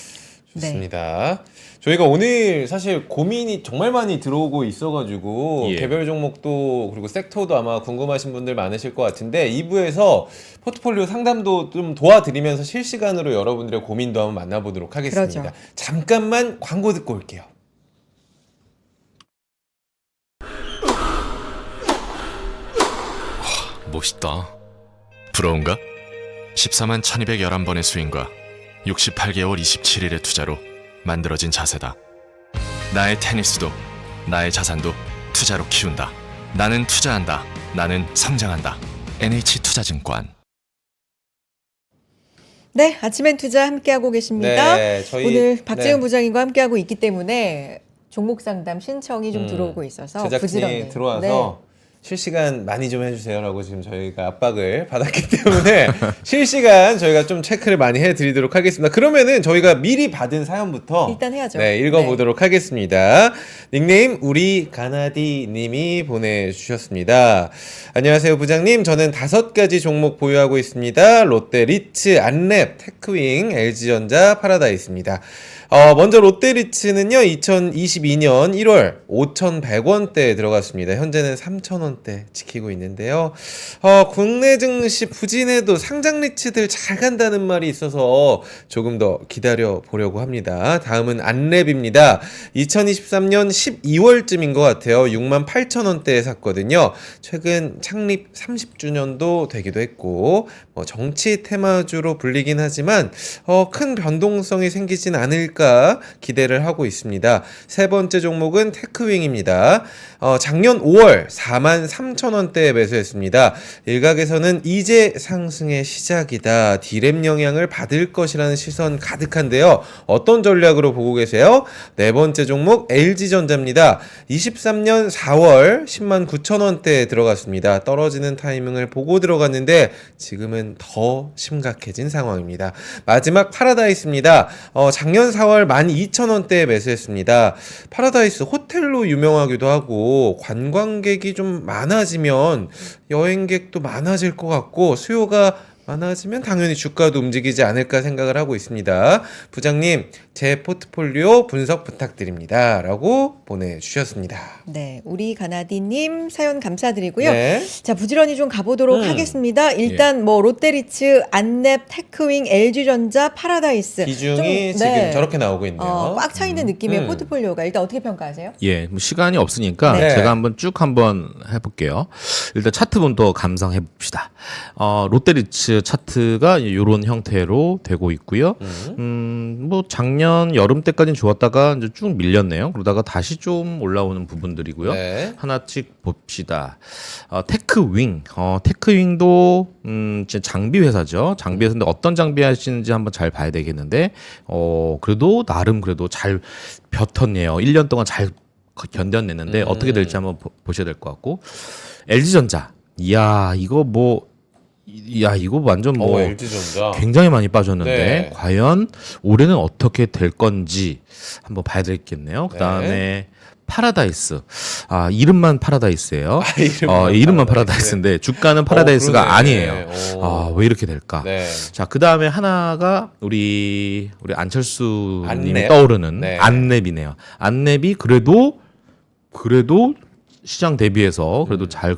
좋습니다. 저희가 오늘 사실 고민이 정말 많이 들어오고 있어가지고 예. 개별 종목도 그리고 섹터도 아마 궁금하신 분들 많으실 것 같은데 2부에서 포트폴리오 상담도 좀 도와드리면서 실시간으로 여러분들의 고민도 한번 만나보도록 하겠습니다. 그러죠. 잠깐만 광고 듣고 올게요. 멋있다. 부러운가? 14만 1211번의 스윙과 68개월 27일의 투자로 만들어진 자세다. 나의 테니스도 나의 자산도 투자로 키운다. 나는 투자한다. 나는 성장한다. NH투자증권. 네, 아침엔 투자 함께하고 계십니다. 네, 저희 오늘 박재훈 네. 부장님과 함께하고 있기 때문에 종목 상담 신청이 좀 들어오고 있어서 제작진이 부지런히. 들어와서 실시간 많이 좀 해주세요라고 지금 저희가 압박을 받았기 때문에 실시간 저희가 좀 체크를 많이 해드리도록 하겠습니다. 그러면은 저희가 미리 받은 사연부터 일단 해야죠. 네, 읽어보도록 하겠습니다. 닉네임 우리 가나디 님이 보내주셨습니다. 안녕하세요 부장님. 저는 5가지 종목 보유하고 있습니다. 롯데 리츠, 안랩, 테크윙, LG전자, 파라다이스입니다. 먼저 롯데리츠는요 2022년 1월 5,100원대에 들어갔습니다. 현재는 3,000원대 지키고 있는데요. 국내 증시 부진해도 상장 리츠들 잘 간다는 말이 있어서 조금 더 기다려 보려고 합니다. 다음은 안랩입니다. 2023년 12월쯤인 것 같아요. 68,000원대에 샀거든요. 최근 창립 30주년도 되기도 했고 정치 테마주로 불리긴 하지만 큰 변동성이 생기진 않을까 기대를 하고 있습니다. 세 번째 종목은 테크윙입니다. 작년 5월 43,000원대에 매수했습니다. 일각에서는 이제 상승의 시작이다. 디램 영향을 받을 것이라는 시선 가득한데요. 어떤 전략으로 보고 계세요? 네 번째 종목 LG전자입니다. 23년 4월 109,000원대에 들어갔습니다. 떨어지는 타이밍을 보고 들어갔는데 지금은 더 심각해진 상황입니다. 마지막 파라다이스입니다. 작년 4월 12,000원대에 매수했습니다. 파라다이스 호텔로 유명하기도 하고 관광객이 좀 많아지면 여행객도 많아질 것 같고 수요가 많아지면 당연히 주가도 움직이지 않을까 생각을 하고 있습니다. 부장님, 제 포트폴리오 분석 부탁드립니다. 라고 보내주셨습니다. 네, 우리 가나디님 사연 감사드리고요. 네. 자, 부지런히 좀 가보도록 하겠습니다. 일단 뭐 롯데리츠, 안랩, 테크윙, LG전자, 파라다이스 비중이 좀, 지금 네. 저렇게 나오고 있네요. 꽉 차 있는 느낌의 포트폴리오가 일단 어떻게 평가하세요? 예, 뭐 시간이 없으니까 네. 제가 한번 쭉 한번 해볼게요. 일단 차트부터 감상해 봅시다. 롯데리츠 차트가 이런 형태로 되고 있고요. 뭐 작년 여름 때까지는 좋았다가 이제 쭉 밀렸네요. 그러다가 다시 좀 올라오는 부분들이고요. 네. 하나씩 봅시다. 테크윙, 테크윙도 이제 장비 회사죠. 장비 회사인데 어떤 장비 하시는지 한번 잘 봐야 되겠는데, 그래도 나름 그래도 잘 버텼네요. 1년 동안 잘 견뎌냈는데 어떻게 될지 한번 보셔야 될 것 같고, LG전자. 이야 이거 완전 뭐 LG전자. 굉장히 많이 빠졌는데 네. 과연 올해는 어떻게 될 건지 한번 봐야 되겠네요. 그다음에 파라다이스. 이름만 파라다이스예요. 이름만 파라다이스인데 주가는 파라다이스가 그러네. 아니에요. 왜 이렇게 될까? 네. 자, 그다음에 하나가 우리 안철수 님이 안랩? 떠오르는 네. 안랩이네요. 안랩이 그래도 시장 대비해서 그래도 잘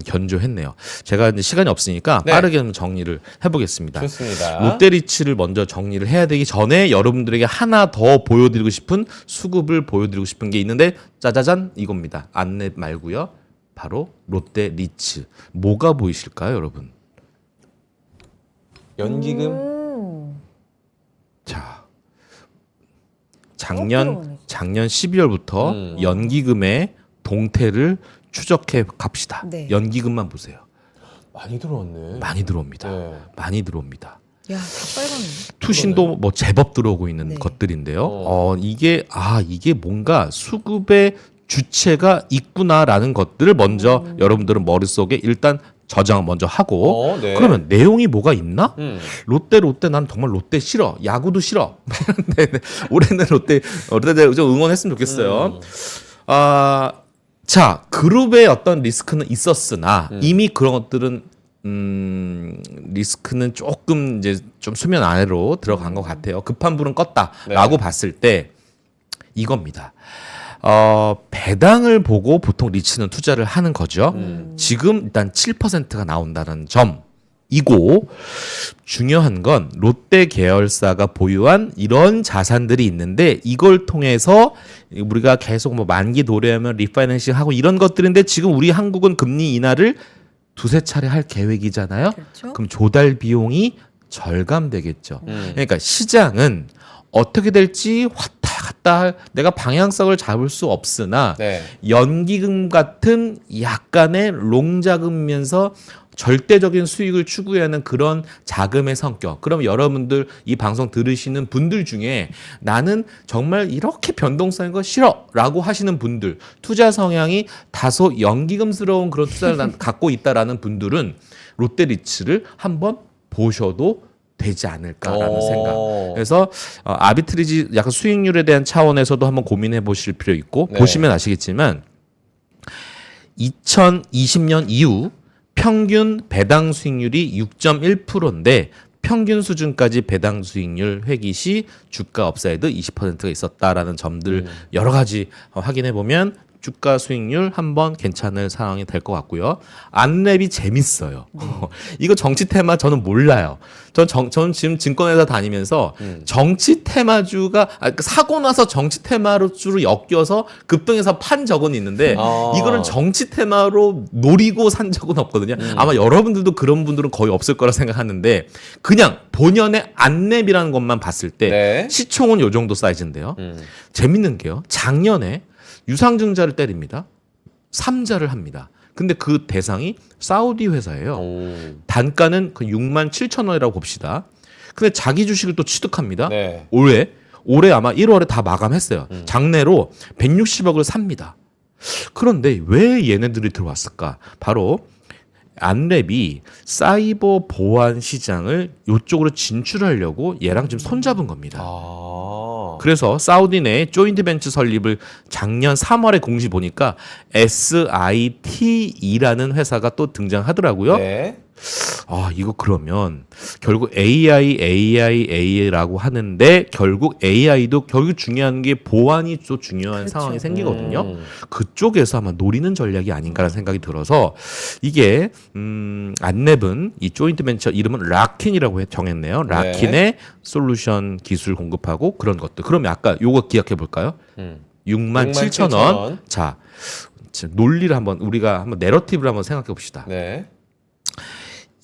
견조했네요. 제가 이제 시간이 없으니까 네. 빠르게 좀 정리를 해보겠습니다. 좋습니다. 롯데리츠를 먼저 정리를 해야 되기 전에 여러분들에게 하나 더 보여드리고 싶은 수급을 보여드리고 싶은 게 있는데 짜자잔 이겁니다. 안랩 말고요. 바로 롯데리츠. 뭐가 보이실까요, 여러분? 연기금. 자, 작년 들어오네. 12월부터 연기금의 동태를 추적해 갑시다. 네. 연기금만 보세요. 많이 들어왔네. 많이 들어옵니다. 네. 많이 들어옵니다. 야, 다 빨갛네. 투신도 뭐 제법 들어오고 있는 네. 것들인데요. 이게 뭔가 수급의 주체가 있구나라는 것들을 먼저 여러분들은 머릿속에 일단 저장 먼저 하고 네. 그러면 내용이 뭐가 있나? 음. 롯데 난 정말 롯데 싫어. 야구도 싫어. 네, 올해는 롯데 좀 응원했으면 좋겠어요. 자, 그룹의 어떤 리스크는 있었으나 이미 그런 것들은 리스크는 조금 이제 좀 수면 아래로 들어간 것 같아요. 급한 불은 껐다라고 네. 봤을 때 이겁니다. 배당을 보고 보통 리츠는 투자를 하는 거죠. 지금 일단 7%가 나온다는 점이고 중요한 건 롯데 계열사가 보유한 이런 자산들이 있는데 이걸 통해서 우리가 계속 뭐 만기 도래하면 리파이낸싱 하고 이런 것들인데 지금 우리 한국은 금리 인하를 두세 차례 할 계획이잖아요. 그렇죠. 그럼 조달 비용이 절감되겠죠. 그러니까 시장은 어떻게 될지 왔다 갔다 내가 방향성을 잡을 수 없으나 네. 연기금 같은 약간의 롱자금이면서 절대적인 수익을 추구하는 그런 자금의 성격. 그럼 여러분들 이 방송 들으시는 분들 중에 나는 정말 이렇게 변동성인 거 싫어라고 하시는 분들, 투자 성향이 다소 연기금스러운 그런 투자를 난 갖고 있다라는 분들은 롯데리츠를 한번 보셔도 되지 않을까라는 생각. 그래서 아비트리지 약간 수익률에 대한 차원에서도 한번 고민해 보실 필요 있고 네. 보시면 아시겠지만 2020년 이후 평균 배당 수익률이 6.1%인데 평균 수준까지 배당 수익률 회귀 시 주가 업사이드 20%가 있었다라는 점들 여러 가지 확인해 보면 주가 수익률 한번 괜찮을 상황이 될 것 같고요. 안랩이 재밌어요. 이거 정치 테마 저는 몰라요. 저는 지금 증권회사 다니면서 정치 테마주가 사고 나서 정치 테마로 주로 엮여서 급등해서 판 적은 있는데 이거는 정치 테마로 노리고 산 적은 없거든요. 아마 여러분들도 그런 분들은 거의 없을 거라 생각하는데 그냥 본연의 안랩이라는 것만 봤을 때 네. 시총은 요 정도 사이즈인데요. 재밌는 게요. 작년에 유상증자를 때립니다. 3자를 합니다. 근데 그 대상이 사우디 회사예요. 단가는 그 6만 7천 원이라고 봅시다. 근데 자기 주식을 또 취득합니다. 네. 올해 아마 1월에 다 마감했어요. 장내로 160억을 삽니다. 그런데 왜 얘네들이 들어왔을까? 바로 안랩이 사이버 보안 시장을 이쪽으로 진출하려고 얘랑 지금 손잡은 겁니다. 그래서 사우디 내 조인트 벤처 설립을 작년 3월에 공시 보니까 SITE라는 회사가 또 등장하더라고요. 네. 이거 그러면 결국 AI라고 하는데 결국 AI도 결국 중요한 게 보안이 또 중요한 그렇죠. 상황이 생기거든요. 그쪽에서 아마 노리는 전략이 아닌가라는 생각이 들어서 이게 안랩은 이 조인트 벤처 이름은 락킨이라고 정했네요. 락킨의 솔루션 기술 공급하고 그런 것들. 그러면 아까 요거 기억해 볼까요? 6만 7천 원. 자, 논리를 우리가 한번 내러티브를 한번 생각해 봅시다. 네.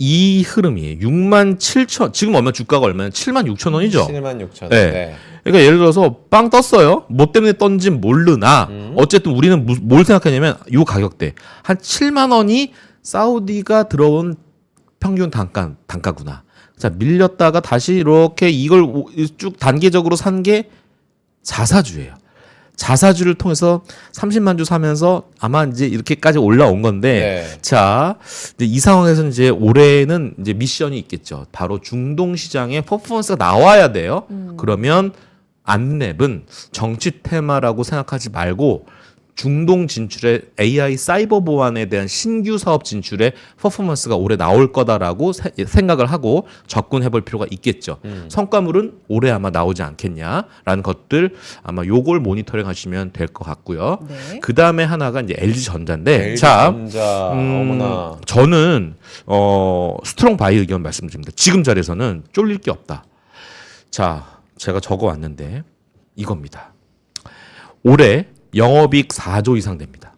이 흐름이 6만 7천 지금 주가가 얼마냐? 7만 6천 원이죠. 7만 6천 원. 네. 네. 그러니까 예를 들어서 빵 떴어요. 뭐 때문에 떤진 모르나 어쨌든 우리는 뭘 생각하냐면 요 가격대 한 7만 원이 사우디가 들어온 평균 단가구나. 자, 밀렸다가 다시 이렇게 이걸 쭉 단계적으로 산 게 자사주예요. 자사주를 통해서 30만 주 사면서 아마 이제 이렇게까지 올라온 건데 네. 자, 이제 이 상황에서는 이제 올해는 이제 미션이 있겠죠. 바로 중동 시장에 퍼포먼스가 나와야 돼요. 그러면 안랩은 정치 테마라고 생각하지 말고 중동 진출의 AI 사이버 보안에 대한 신규 사업 진출의 퍼포먼스가 올해 나올 거다라고 생각을 하고 접근해 볼 필요가 있겠죠. 성과물은 올해 아마 나오지 않겠냐라는 것들 아마 요걸 모니터링 하시면 될 것 같고요. 네. 그 다음에 하나가 이제 LG전자인데 LG전자 어머나. 저는 스트롱 바이 의견 말씀드립니다. 지금 자리에서는 쫄릴 게 없다. 자, 제가 적어왔는데 이겁니다. 올해 영업이익 4조 이상 됩니다.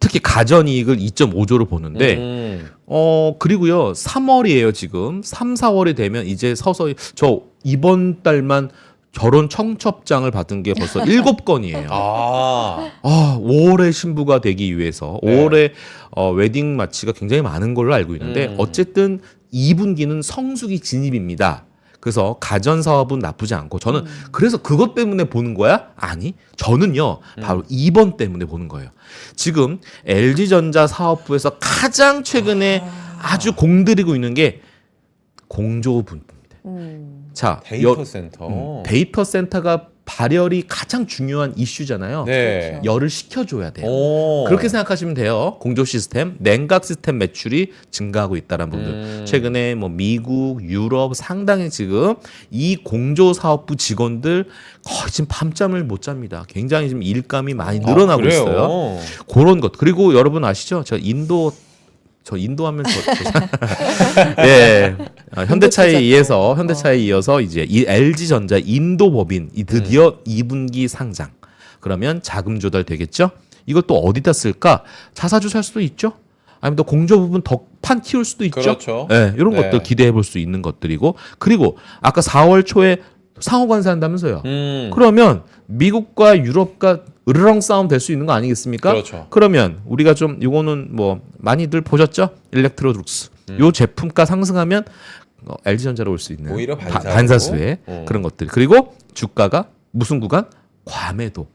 특히 가전이익을 2.5조로 보는데 그리고요 3월이에요 지금 3, 4월이 되면 이제 서서히 저 이번 달만 결혼 청첩장을 받은 게 벌써 7건이에요. 아. 5월에 신부가 되기 위해서 네. 5월에 웨딩 마치가 굉장히 많은 걸로 알고 있는데 어쨌든 2분기는 성수기 진입입니다. 그래서 가전 사업은 나쁘지 않고 저는 그래서 그것 때문에 보는 거야? 아니, 저는요 바로 2번 때문에 보는 거예요. 지금 LG전자 사업부에서 가장 최근에 아주 공들이고 있는 게 공조분입니다. 자, 데이터 센터. 데이터 센터가 발열이 가장 중요한 이슈잖아요. 네. 열을 식혀줘야 돼요. 오. 그렇게 생각하시면 돼요. 공조 시스템, 냉각 시스템 매출이 증가하고 있다는 부분들. 최근에 뭐 미국, 유럽 상당히 지금 이 공조 사업부 직원들 거의 지금 밤잠을 못 잡니다. 굉장히 지금 일감이 많이 늘어나고 그래요? 있어요. 그런 것. 그리고 여러분 아시죠? 저 인도 하면 예. 현대차에 이어서 이제 이 LG전자 인도 법인 이 드디어 2분기 상장. 그러면 자금 조달 되겠죠? 이걸 또 어디다 쓸까? 자사주 살 수도 있죠. 아니면 또 공조 부분 더 판 키울 수도 있죠. 그렇죠. 예, 이런 네. 것들 기대해 볼 수 있는 것들이고 그리고 아까 4월 초에 상호 관세한다면서요. 그러면 미국과 유럽과 으르렁 싸움 될 수 있는 거 아니겠습니까? 그렇죠. 그러면 우리가 좀 이거는 뭐 많이들 보셨죠? 일렉트로룩스. 요 제품가 상승하면 LG전자로 올 수 있는 오히려 반사수의 그런 것들. 그리고 주가가 무슨 구간? 과매도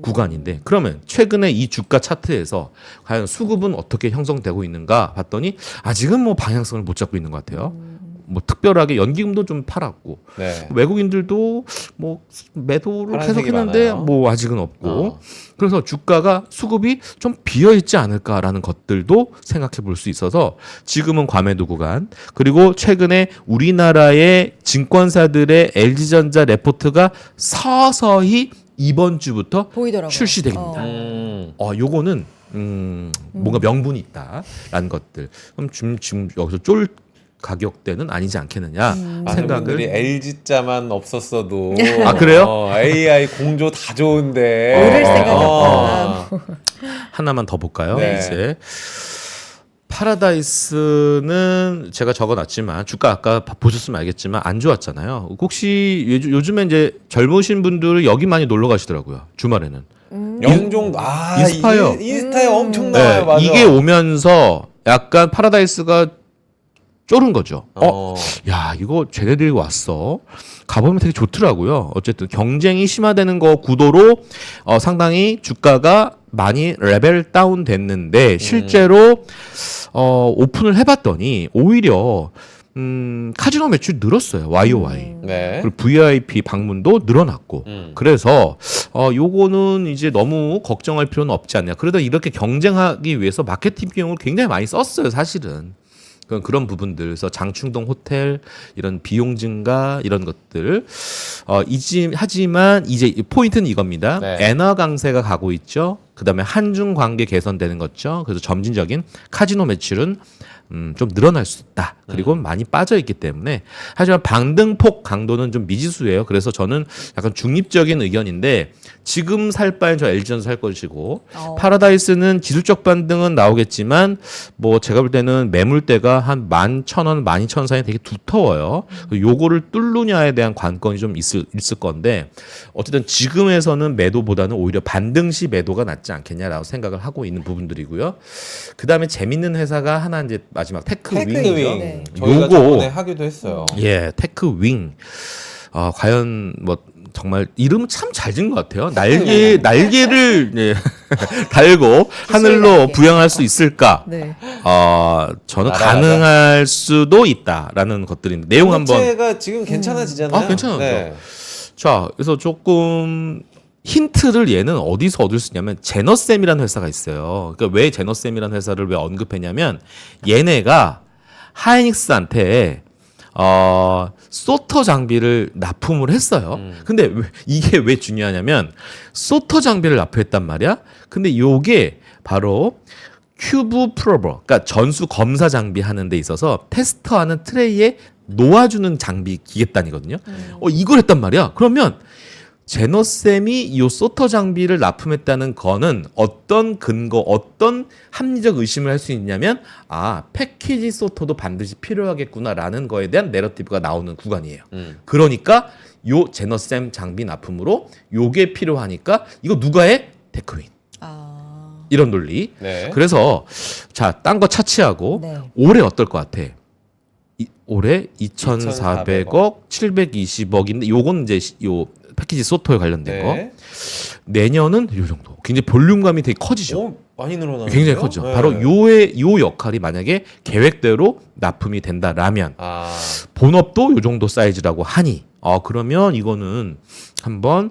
구간인데 그러면 최근에 이 주가 차트에서 과연 수급은 어떻게 형성되고 있는가 봤더니 아직은 뭐 방향성을 못 잡고 있는 것 같아요. 뭐 특별하게 연기금도 좀 팔았고 네. 외국인들도 뭐 매도를 파란색이 계속했는데 많아요. 뭐 아직은 없고 그래서 주가가 수급이 좀 비어 있지 않을까라는 것들도 생각해 볼 수 있어서 지금은 과매도 구간 그리고 최근에 우리나라의 증권사들의 LG전자 레포트가 서서히 이번 주부터 보이더라고요. 출시됩니다. 요거는 뭔가 명분이 있다라는 것들. 그럼 지금 여기서 쫄 가격대는 아니지 않겠느냐 많은 생각을. 분들이 LG자만 없었어도 아, 그래요? AI 공조 다 좋은데 오를 생각이 없다. 하나만 더 볼까요? 네. 이제 파라다이스는 제가 적어놨지만 주가 아까 보셨으면 알겠지만 안 좋았잖아요. 혹시 요즘에 이제 젊으신 분들 여기 많이 놀러 가시더라고요. 주말에는. 영종 인스파이어. 인스타에 엄청 나와요. 네, 맞아. 이게 오면서 약간 파라다이스가 쫄은 거죠. 야, 이거 쟤네들이 왔어. 가보면 되게 좋더라고요. 어쨌든 경쟁이 심화되는 거 구도로 상당히 주가가 많이 레벨 다운 됐는데 실제로 오픈을 해봤더니 오히려 카지노 매출이 늘었어요. YOY. 네. 그리고 VIP 방문도 늘어났고 그래서 요거는 이제 너무 걱정할 필요는 없지 않냐. 그래도 이렇게 경쟁하기 위해서 마케팅 비용을 굉장히 많이 썼어요. 사실은. 그런 부분들, 그래서 장충동 호텔 이런 비용 증가 이런 것들 하지만 이제 포인트는 이겁니다. 네. 엔화 강세가 가고 있죠. 그다음에 한중 관계 개선되는 거죠. 그래서 점진적인 카지노 매출은 좀 늘어날 수 있다. 그리고 많이 빠져 있기 때문에 하지만 방등폭 강도는 좀 미지수예요. 그래서 저는 약간 중립적인 의견인데 지금 살 바엔 저 LG전자 살 것이고 파라다이스는 기술적 반등은 나오겠지만 뭐 제가 볼 때는 매물대가 한 11,000원, 12,000원 사이 되게 두터워요. 요거를 뚫느냐에 대한 관건이 좀 있을 건데 어쨌든 지금에서는 매도보다는 오히려 반등시 매도가 낫지 않겠냐라고 생각을 하고 있는 부분들이고요. 그다음에 재밌는 회사가 하나 이제 마지막 테크윙이죠. 테크윙. 네. 저희가 요거- 저번에 하기도 했어요. 예, 테크윙. 과연 뭐 정말 이름은 참 잘 지은 것 같아요. 날개를 네, 달고 하늘로 날개. 부양할 수 있을까? 네. 저는 날아가다. 가능할 수도 있다라는 것들인데 내용 한번. 전체가 지금 괜찮아지잖아요. 아, 괜찮아요. 네. 자, 그래서 조금 힌트를 얘는 어디서 얻을 수 있냐면 제너셈이라는 회사가 있어요. 그러니까 왜 제너셈이라는 회사를 왜 언급했냐면 얘네가 하이닉스한테 소터 장비를 납품을 했어요. 근데 이게 왜 중요하냐면 소터 장비를 납품했단 말이야. 근데 요게 바로 큐브 프로버, 그러니까 전수 검사 장비 하는 데 있어서 테스터하는 트레이에 놓아주는 장비 기계단이거든요. 이걸 했단 말이야. 그러면 제너쌤이 이 소터 장비를 납품했다는 거는 어떤 근거, 어떤 합리적 의심을 할 수 있냐면 패키지 소터도 반드시 필요하겠구나라는 거에 대한 내러티브가 나오는 구간이에요. 그러니까 요 제너쌤 장비 납품으로 요게 필요하니까 이거 누가 해? 테크윈. 이런 논리. 네. 그래서 자, 딴 거 차치하고 네. 올해 어떨 것 같아? 올해 2,400억, 720억인데 요건 이제 요 패키지 소토에 관련된 거. 네. 내년은 요 정도. 굉장히 볼륨감이 되게 커지죠. 오, 많이 늘어나요. 굉장히 커져. 네. 바로 요 역할이 만약에 계획대로 납품이 된다라면 본업도 요 정도 사이즈라고 하니 그러면 이거는 한번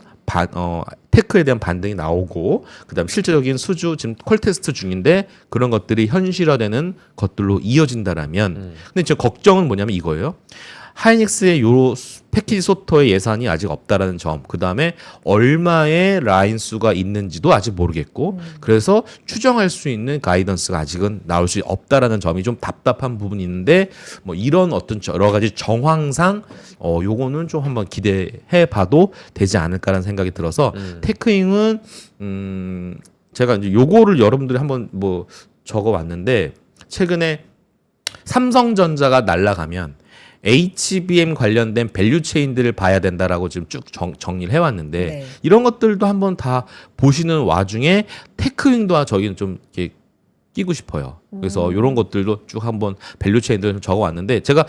테크에 대한 반등이 나오고 그다음 실제적인 수주 지금 콜 테스트 중인데 그런 것들이 현실화되는 것들로 이어진다라면 근데 제 걱정은 뭐냐면 이거예요. 하이닉스의 요 패키지 소토의 예산이 아직 없다라는 점, 그 다음에 얼마의 라인 수가 있는지도 아직 모르겠고, 그래서 추정할 수 있는 가이던스가 아직은 나올 수 없다라는 점이 좀 답답한 부분이 있는데, 뭐 이런 어떤 여러 가지 정황상, 요거는 좀 한번 기대해 봐도 되지 않을까라는 생각이 들어서, 테크잉은, 제가 이제 요거를 여러분들이 한번 뭐 적어 왔는데, 최근에 삼성전자가 날아가면, HBM 관련된 밸류 체인들을 봐야 된다라고 지금 쭉 정리를 해왔는데 네. 이런 것들도 한번 다 보시는 와중에 테크윙도 저희는 좀 이렇게 끼고 싶어요. 그래서 이런 것들도 쭉 한번 밸류 체인들을 좀 적어왔는데 제가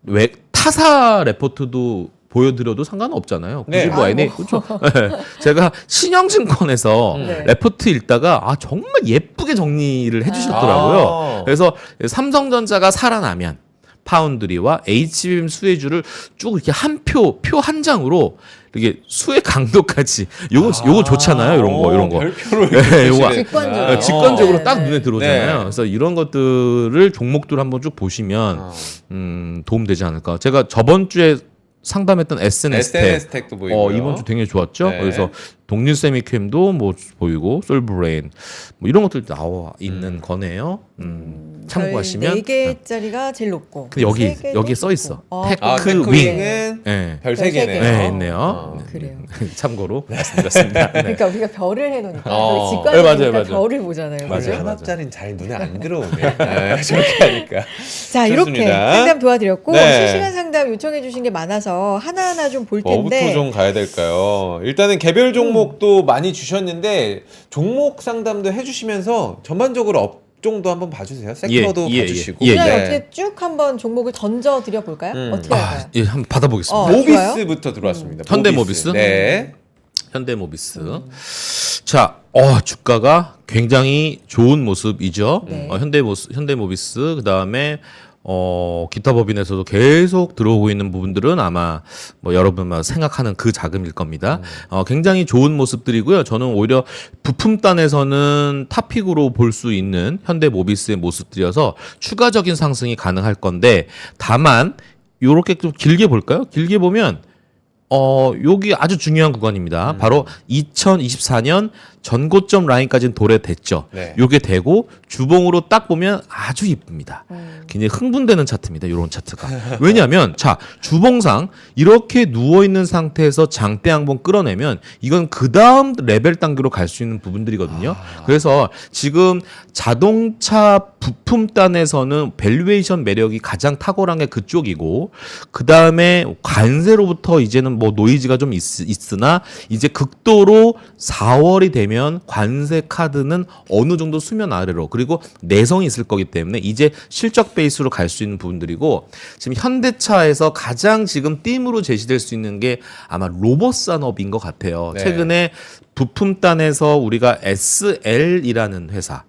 왜 타사 레포트도 보여드려도 상관은 없잖아요. 네. 굳이 뭐 그렇죠. 네. 제가 신영증권에서 네. 레포트 읽다가 정말 예쁘게 정리를 해주셨더라고요. 그래서 삼성전자가 살아나면 파운드리와 HBM 수혜주를 쭉 이렇게 표 한 장으로 이렇게 수혜 강도까지 요거 좋잖아요. 이런 거. 별표로 네, 요거 직관적으로. 직관적으로 네, 딱 네. 눈에 들어오잖아요. 네. 그래서 이런 것들을 종목들 한번 쭉 보시면 도움 되지 않을까. 제가 저번 주에 상담했던 SNS 텍도 보이고요. 이번 주 굉장히 좋았죠. 네. 그래서 독립 세미캠도 뭐 보이고 솔브레인 뭐 이런 것들 나와 있는 거네요. 참고하시면. 4개짜리가 제일 높고. 근데 여기 세 개도 여기에 써 있어. 높고. 테크 테크윙은 네. 별 별 3개네요. 세 네, 있네요. 그래요. 참고로 말씀드렸습니다. 네. 그러니까 우리가 별을 해놓으니까 어. 직관적이니까 네, 맞아요. 별을 보잖아요. 맞아요. 그죠? 하나짜리는 잘 눈에 안 들어오네. 네, 저렇게 하니까. 자, 이렇게 좋습니다. 상담 도와드렸고 네. 실시간 상담 요청해 주신 게 많아서 하나하나 좀 볼 뭐부터 텐데 좀 가야 될까요? 일단은 개별 종목도 많이 주셨는데 종목 상담도 해주시면서 전반적으로 업종도 한번 봐주세요. 섹터도 예, 봐주시고. 예, 그냥 예. 어떻게 쭉 한번 종목을 던져 드려 볼까요? 어떻게 할까요? 예, 한번 받아보겠습니다. 모비스부터 들어왔습니다. 현대모비스? 네. 현대모비스. 자, 주가가 굉장히 좋은 모습이죠. 네. 현대모비스 그다음에 기타 법인에서도 계속 들어오고 있는 부분들은 아마 뭐 여러분만 생각하는 그 자금일 겁니다. 굉장히 좋은 모습들이고요. 저는 오히려 부품단에서는 탑픽으로 볼 수 있는 현대모비스의 모습들이어서 추가적인 상승이 가능할 건데 다만 요렇게 좀 길게 볼까요? 길게 보면 여기 아주 중요한 구간입니다. 바로 2024년 전고점 라인까지는 도래됐죠. 네. 요게 되고 주봉으로 딱 보면 아주 이쁩니다. 굉장히 흥분되는 차트입니다. 이런 차트가. 왜냐하면 자 주봉상 이렇게 누워 있는 상태에서 장대 한번 끌어내면 이건 그 다음 레벨 단계로 갈 수 있는 부분들이거든요. 그래서 지금 자동차 부품단에서는 밸류에이션 매력이 가장 탁월한 게 그쪽이고 그 다음에 관세로부터 이제는 뭐 노이즈가 좀 있으나 이제 극도로 4월이 되면 되면 관세 카드는 어느 정도 수면 아래로 그리고 내성이 있을 거기 때문에 이제 실적 베이스로 갈 수 있는 부분들이고 지금 현대차에서 가장 지금 띠으로 제시될 수 있는 게 아마 로봇 산업인 것 같아요. 네. 최근에 부품단에서 우리가 SL이라는 회사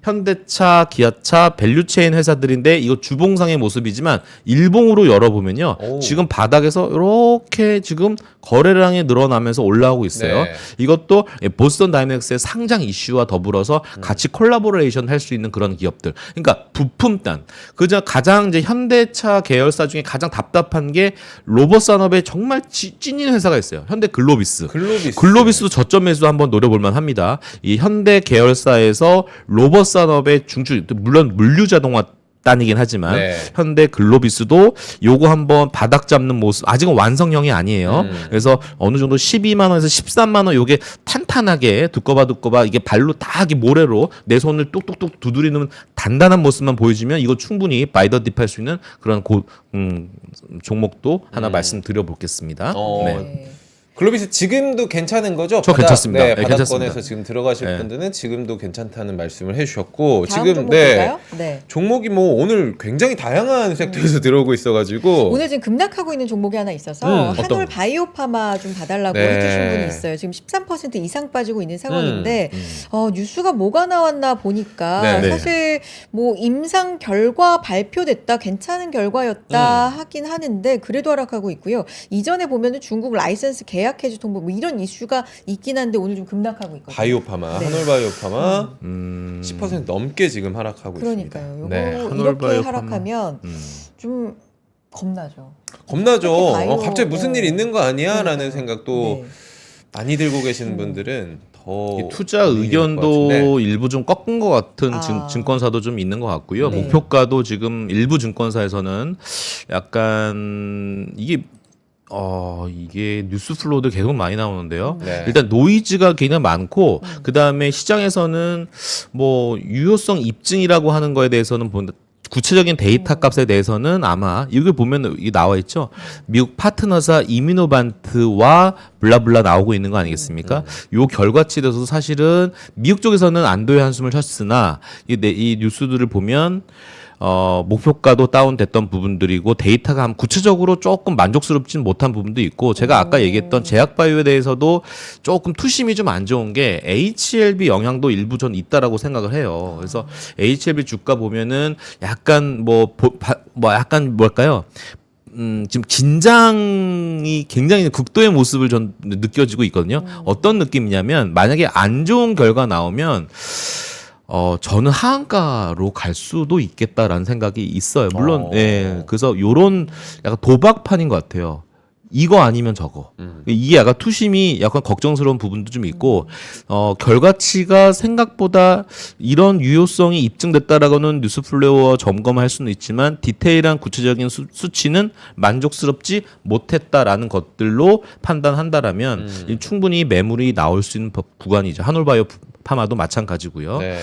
현대차, 기아차, 밸류체인 회사들인데 이거 주봉상의 모습이지만 일봉으로 열어보면요. 오. 지금 바닥에서 이렇게 지금 거래량이 늘어나면서 올라오고 있어요. 네. 이것도 보스턴 다이내믹스의 상장 이슈와 더불어서 같이 콜라보레이션 할 수 있는 그런 기업들. 그러니까 부품단. 그저 가장 이제 현대차 계열사 중에 가장 답답한 게 로봇 산업에 정말 찐인 회사가 있어요. 현대 글로비스. 글로비스도 저점 매수 한번 노려볼 만합니다. 이 현대 계열사에서 로봇 산업의 중추 물론 물류 자동화 단이긴 하지만 네. 현대 글로비스도 요거 한번 바닥 잡는 모습 아직은 완성형이 아니에요. 그래서 어느 정도 12만 원에서 13만 원 요게 탄탄하게 두꺼봐 이게 발로 다 이게 모래로 내 손을 뚝뚝뚝 두드리는 단단한 모습만 보여주면 이거 충분히 바이더 딥할 수 있는 그런 종목도 하나 말씀드려 보겠습니다. 네. 네. 글로비스 지금도 괜찮은 거죠? 저 괜찮습니다. 네, 바닥권에서 괜찮습니다. 지금 들어가실 네. 분들은 지금도 괜찮다는 말씀을 해주셨고 다음 지금 종목 볼까요? 네. 종목이 뭐 오늘 굉장히 다양한 섹터에서 들어오고 있어가지고 오늘 지금 급락하고 있는 종목이 하나 있어서 어떤 한올 바이오파마 좀 봐달라고 네. 해주신 분이 있어요. 지금 13% 이상 빠지고 있는 상황인데 뉴스가 뭐가 나왔나 보니까 네. 사실 뭐 임상 결과 발표됐다 괜찮은 결과였다 하긴 하는데 그래도 하락하고 있고요. 이전에 보면은 중국 라이센스 계약 해지 통보 뭐 이런 이슈가 있긴 한데 오늘 좀 급락하고 있거든요. 바이오파마, 네. 한올바이오파마 10% 넘게 지금 하락하고 그러니까요. 요거 있습니다. 네. 이렇게 한올바이오파마. 하락하면 좀 겁나죠. 겁나죠. 바이오, 갑자기 무슨 일 있는 거 아니야? 라는 그러니까요. 생각도 네. 많이 들고 계시는 분들은 더 이 투자 고민이 될것 의견도 같은데. 일부 좀 꺾은 것 같은 아. 증권사도 좀 있는 것 같고요. 네. 목표가도 지금 일부 증권사에서는 약간 이게 뉴스 플로우도 계속 많이 나오는데요. 네. 일단 노이즈가 굉장히 많고 그 다음에 시장에서는 뭐 유효성 입증이라고 하는 거에 대해서는 구체적인 데이터 값에 대해서는 아마 이걸 보면 이 나와 있죠. 미국 파트너사 이미노반트와 블라블라 나오고 있는 거 아니겠습니까? 요 결과치에 대해서 사실은 미국 쪽에서는 안도의 한숨을 쉬었으나 이 뉴스들을 보면 목표가도 다운됐던 부분들이고 데이터가 구체적으로 조금 만족스럽진 못한 부분도 있고 제가 아까 얘기했던 제약바이오에 대해서도 조금 투심이 좀 안 좋은 게 HLB 영향도 일부 전 있다라고 생각을 해요. 그래서 HLB 주가 보면은 약간 약간 뭘까요? 지금 긴장이 굉장히 극도의 모습을 전 느껴지고 있거든요. 어떤 느낌이냐면 만약에 안 좋은 결과 나오면 저는 하한가로 갈 수도 있겠다라는 생각이 있어요. 물론, 예. 그래서 요런 약간 도박판인 것 같아요. 이거 아니면 저거. 이게 약간 투심이 약간 걱정스러운 부분도 좀 있고, 결과치가 생각보다 이런 유효성이 입증됐다라고는 뉴스플레이어 점검할 수는 있지만, 디테일한 구체적인 수치는 만족스럽지 못했다라는 것들로 판단한다라면, 충분히 매물이 나올 수 있는 구간이죠. 한올바이오 파마도 마찬가지고요. 네.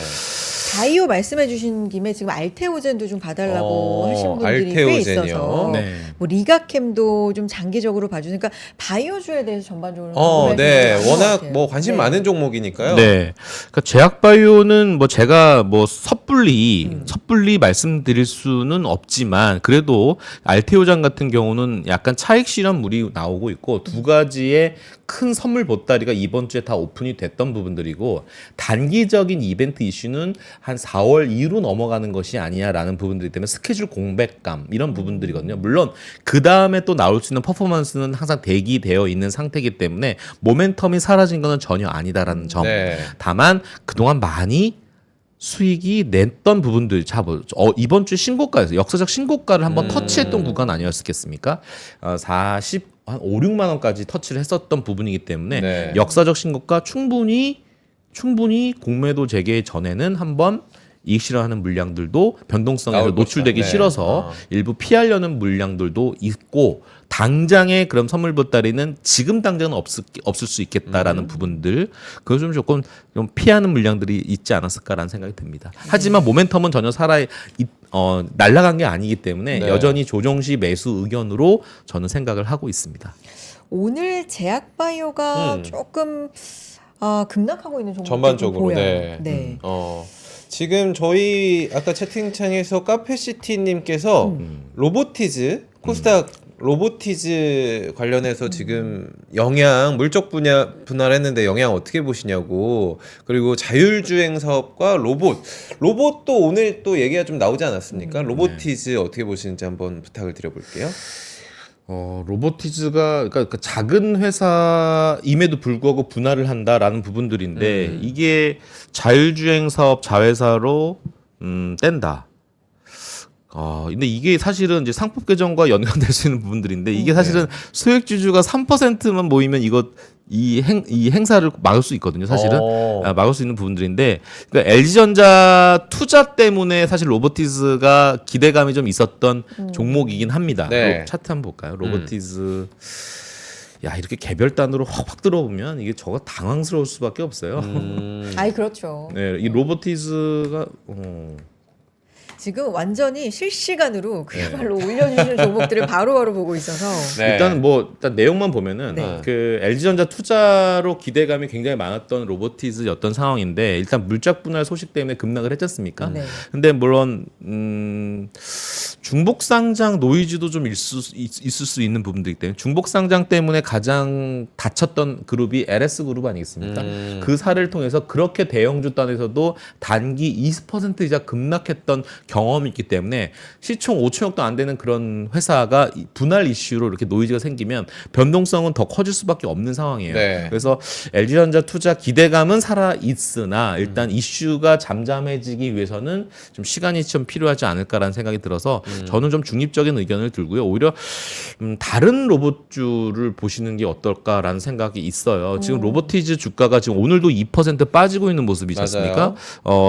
바이오 말씀해주신 김에 지금 알테오젠도 좀 봐달라고 하신 분들이 꽤 알테오젠이요. 있어서 네. 뭐 리가캠도 좀 장기적으로 봐주니까 바이오주에 대해서 전반적으로 네. 궁금해하시는 것 워낙 같아요. 뭐 관심 네. 많은 종목이니까요. 네. 그러니까 제약바이오는 뭐 제가 뭐 섣불리 말씀드릴 수는 없지만 그래도 알테오장 같은 경우는 약간 차익 실현물이 나오고 있고 두 가지의 큰 선물 보따리가 이번 주에 다 오픈이 됐던 부분들이고 단기적인 이벤트 이슈는 한 4월 이후로 넘어가는 것이 아니야라는 부분들이기 때문에 스케줄 공백감 이런 부분들이거든요. 물론 그 다음에 또 나올 수 있는 퍼포먼스는 항상 대기되어 있는 상태이기 때문에 모멘텀이 사라진 것은 전혀 아니다라는 점. 네. 다만 다만 그동안 많이 수익이 냈던 부분들 이번 주 신고가에서 역사적 신고가를 한번 터치했던 구간 아니었겠습니까? 한 5, 6만 원까지 터치를 했었던 부분이기 때문에 네. 역사적 신고가 충분히 공매도 재개 전에는 한번 이익 실현하는 물량들도 변동성에서 나올 노출되기 것이다. 네. 싫어서 일부 피하려는 물량들도 있고 당장의 그런 선물 보따리는 지금 당장은 없을 수 있겠다라는 부분들 그거 좀 조금 좀 피하는 물량들이 있지 않았을까라는 생각이 듭니다. 하지만 모멘텀은 전혀 날아간 게 아니기 때문에 네. 여전히 조정시 매수 의견으로 저는 생각을 하고 있습니다. 오늘 제약바이오가 조금 급락하고 있는 종목도 전반적으로, 보여요. 네. 네. 지금 저희 아까 채팅창에서 카페시티님께서 로보티즈 코스닥 로보티즈 관련해서 지금 영향 물적 분할했는데 영향 어떻게 보시냐고, 그리고 자율주행 사업과 로봇도 오늘 또 얘기가 좀 나오지 않았습니까? 로보티즈 어떻게 보시는지 한번 부탁을 드려볼게요. 로보티즈가 그러니까 작은 회사임에도 불구하고 분할을 한다라는 부분들인데 이게 자율주행 사업 자회사로 뗀다. 근데 이게 사실은 이제 상법 개정과 연관될 수 있는 부분들인데 이게 사실은 소액주주가 3%만 모이면 이 행사를 막을 수 있거든요. 사실은 막을 수 있는 부분들인데, 그러니까 LG전자 투자 때문에 사실 로보티즈가 기대감이 좀 있었던 종목이긴 합니다. 네. 차트 한번 볼까요? 로보티즈. 야, 이렇게 개별단으로 확 들어보면 이게 저거 당황스러울 수밖에 없어요. 아이 그렇죠. 네, 이 로보티즈가 지금 완전히 실시간으로 그야말로 올려주시는 종목들을 바로바로 보고 있어서 네. 일단 내용만 보면은 네. 그 LG전자 투자로 기대감이 굉장히 많았던 로보티즈였던 상황인데 일단 물적 분할 소식 때문에 급락을 했지 않습니까? 네. 근데 물론 중복 상장 노이즈도 좀 있을 수 있는 부분들이기 때문에 중복 상장 때문에 가장 다쳤던 그룹이 LS 그룹 아니겠습니까? 그 사를 통해서 그렇게 대형주 단에서도 단기 20% 이자 급락했던 경험이 있기 때문에 시총 5천억도 안 되는 그런 회사가 분할 이슈로 이렇게 노이즈가 생기면 변동성은 더 커질 수밖에 없는 상황이에요. 네. 그래서 LG전자 투자 기대감은 살아 있으나 일단 이슈가 잠잠해지기 위해서는 좀 시간이 좀 필요하지 않을까라는 생각이 들어서 저는 좀 중립적인 의견을 들고요. 오히려 다른 로봇주를 보시는 게 어떨까라는 생각이 있어요. 지금 로보티즈 주가가 지금 오늘도 2% 빠지고 있는 모습이지 않습니까?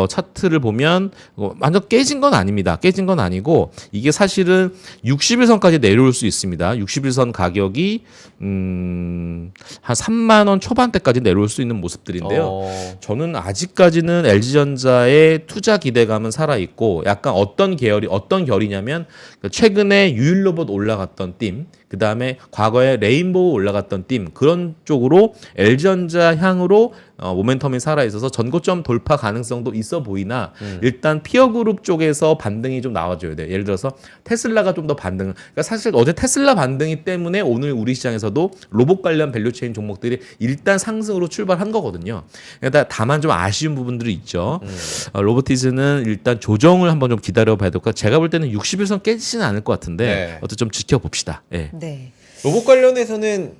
차트를 보면 완전 깨진 건 아닙니다. 깨진 건 아니고 이게 사실은 60일선까지 내려올 수 있습니다. 60일선 가격이 한 3만 원 초반대까지 내려올 수 있는 모습들인데요. 저는 아직까지는 LG전자의 투자 기대감은 살아 있고 약간 어떤 결이냐면 최근에 유일로봇 올라갔던 팀, 그 다음에 과거에 레인보우 올라갔던 팀 그런 쪽으로 LG전자 향으로 모멘텀이 살아있어서 전고점 돌파 가능성도 있어 보이나 일단 피어그룹 쪽에서 반등이 좀 나와줘야 돼요. 예를 들어서 테슬라가 좀 더 그러니까 사실 어제 테슬라 반등이 때문에 오늘 우리 시장에서도 로봇 관련 밸류체인 종목들이 일단 상승으로 출발한 거거든요. 그러니까 다만 좀 아쉬운 부분들이 있죠. 로보티즈는 일단 조정을 한번 좀 기다려봐야 될 것 같아요. 제가 볼 때는 60일선 깨지지는 않을 것 같은데 네. 어떻게 좀 지켜봅시다. 예. 네. 로봇 관련해서는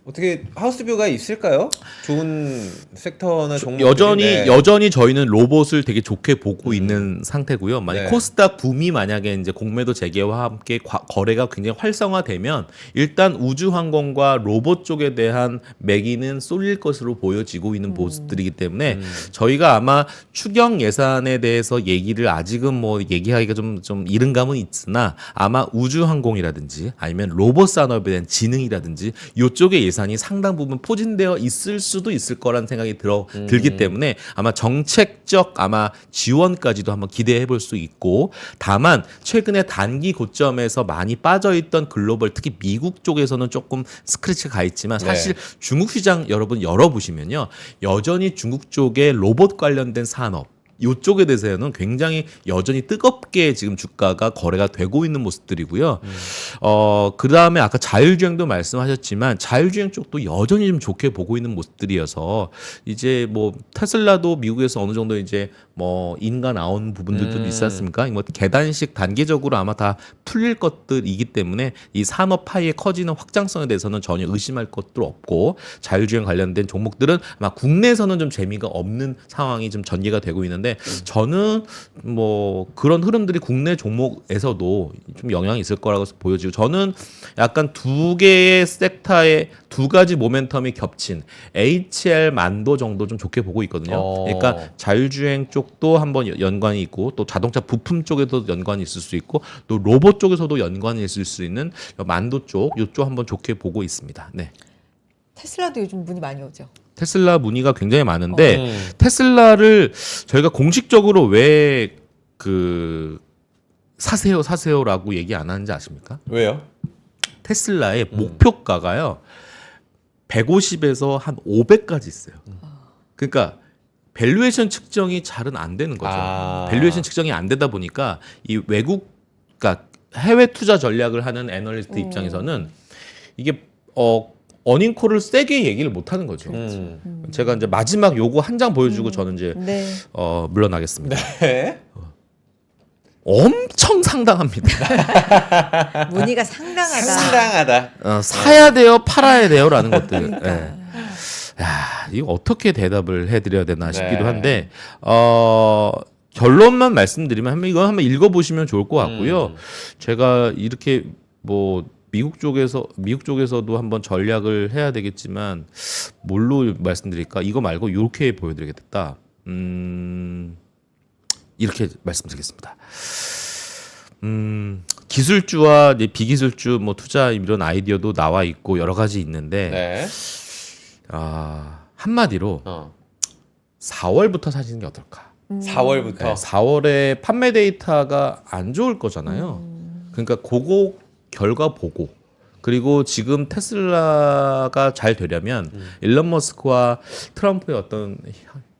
어떻게 하우스뷰가 있을까요? 좋은 섹터나 종목 여전히 저희는 로봇을 되게 좋게 보고 있는 상태고요. 만약 네. 코스닥 붐이 만약에 이제 공매도 재개와 함께 거래가 굉장히 활성화되면 일단 우주항공과 로봇 쪽에 대한 매기는 쏠릴 것으로 보여지고 있는 모습들이기 때문에 저희가 아마 추경 예산에 대해서 얘기를 아직은 뭐 얘기하기가 좀 이른 감은 있으나 아마 우주항공이라든지 아니면 로봇 산업에 대한 지능이라든지 이쪽에 예산이 상당 부분 포진되어 있을 수도 있을 거라는 생각이 들기 때문에 아마 정책적 아마 지원까지도 한번 기대해 볼 수 있고, 다만 최근에 단기 고점에서 많이 빠져있던 글로벌 특히 미국 쪽에서는 조금 스크래치가 가 있지만 사실 중국 시장 여러분 열어보시면요 여전히 중국 쪽에 로봇 관련된 산업 이쪽에 대해서는 굉장히 여전히 뜨겁게 지금 주가가 거래가 되고 있는 모습들이고요. 그 다음에 아까 자율주행도 말씀하셨지만 자율주행 쪽도 여전히 좀 좋게 보고 있는 모습들이어서 이제 뭐 테슬라도 미국에서 어느 정도 이제 뭐 인가 나온 부분들도 있지 않습니까? 뭐 계단식 단계적으로 아마 다 풀릴 것들이기 때문에 이 산업 파이의 커지는 확장성에 대해서는 전혀 의심할 것도 없고 자율주행 관련된 종목들은 아마 국내에서는 좀 재미가 없는 상황이 좀 전개가 되고 있는데 저는 뭐 그런 흐름들이 국내 종목에서도 좀 영향이 있을 거라고 보여지고 저는 약간 두 개의 섹터에 두 가지 모멘텀이 겹친 HL 만도 정도 좀 좋게 보고 있거든요. 그러니까 자율주행 쪽도 한번 연관이 있고 또 자동차 부품 쪽에도 연관이 있을 수 있고 또 로봇 쪽에서도 연관이 있을 수 있는 만도 쪽 이쪽 한번 좋게 보고 있습니다. 네. 테슬라도 요즘 문이 많이 오죠. 테슬라 문의가 굉장히 많은데 테슬라를 저희가 공식적으로 왜 그 사세요라고 얘기 안 하는지 아십니까? 왜요? 테슬라의 목표가가요 150에서 한 500까지 있어요. 그러니까 밸류에이션 측정이 잘은 안 되는 거죠. 밸류에이션 측정이 안 되다 보니까 이 외국, 그러니까 해외 투자 전략을 하는 애널리스트 입장에서는 이게 어닝콜을 세게 얘기를 못 하는 거죠. 제가 이제 마지막 요거 한 장 보여주고 저는 이제 네. 물러나겠습니다. 네. 엄청 상당합니다. 문의가 상당하다. 상당하다. 사야 돼요, 팔아야 돼요라는 것들. 예. 야, 이거 어떻게 대답을 해드려야 되나 싶기도 한데 결론만 말씀드리면 이건 한번 읽어보시면 좋을 것 같고요. 제가 이렇게 뭐 미국 쪽에서도 한번 전략을 해야 되겠지만 뭘로 말씀드릴까? 이거 말고 이렇게 보여드리겠다. 이렇게 말씀드리겠습니다. 기술주와 이제 비기술주 뭐 투자 이런 아이디어도 나와 있고 여러 가지 있는데 네. 한마디로 4월부터 사시는 게 어떨까? 4월부터. 네, 4월에 판매 데이터가 안 좋을 거잖아요. 그러니까 그거 결과 보고 그리고 지금 테슬라가 잘 되려면 일론 머스크와 트럼프의 어떤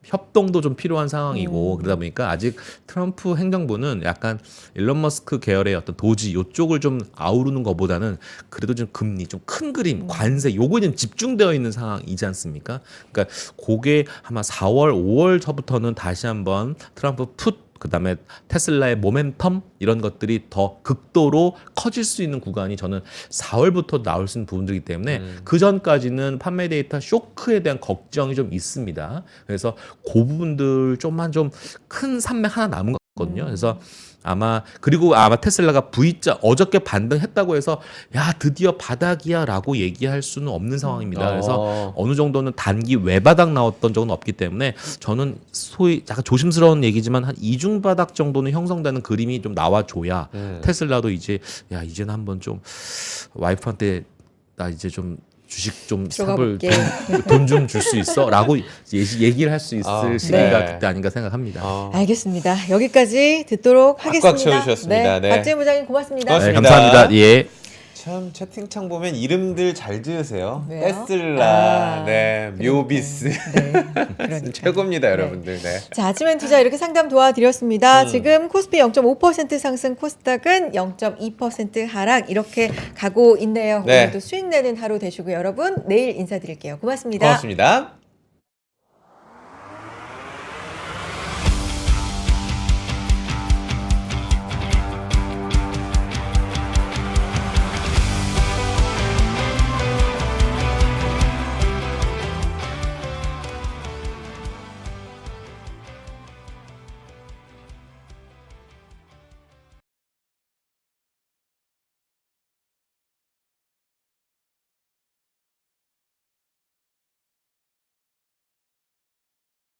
협동도 좀 필요한 상황이고 그러다 보니까 아직 트럼프 행정부는 약간 일론 머스크 계열의 어떤 도지 요쪽을 좀 아우르는 것보다는 그래도 좀 금리 좀 큰 그림 관세 요거에 좀 집중되어 있는 상황이지 않습니까? 그러니까 그게 아마 4월 5월서부터는 다시 한번 트럼프 풋 그다음에 테슬라의 모멘텀 이런 것들이 더 극도로 커질 수 있는 구간이 저는 4월부터 나올 수 있는 부분들이기 때문에 그 전까지는 판매 데이터 쇼크에 대한 걱정이 좀 있습니다. 그래서 그 부분들 좀만 좀 큰 산맥 하나 남은 것 같거든요. 그래서 아마 테슬라가 V자 어저께 반등했다고 해서 야 드디어 바닥이야라고 얘기할 수는 없는 상황입니다. 그래서 어느 정도는 단기 외바닥 나왔던 적은 없기 때문에 저는 소위 약간 조심스러운 얘기지만 한 이중 바닥 정도는 형성되는 그림이 좀 나와줘야 테슬라도 이제는 한번 좀 와이프한테 나 이제 좀 주식 좀 삽을 돈 좀 줄 수 있어라고 얘기를 할 수 있을 시기가 그때 아닌가 생각합니다. 알겠습니다. 여기까지 듣도록 하겠습니다. 꽉 채워주셨습니다. 네. 박재민 부장님 고맙습니다. 네, 감사합니다. 예. 참 채팅창 보면 이름들 잘 지으세요. 왜요? 테슬라, 네, 묘비스. 네. 그러니까. 최고입니다, 여러분들. 네. 자, 아침엔 투자 이렇게 상담 도와드렸습니다. 지금 코스피 0.5% 상승, 코스닥은 0.2% 하락 이렇게 가고 있네요. 네. 오늘도 수익 내는 하루 되시고 여러분 내일 인사드릴게요. 고맙습니다. 고맙습니다.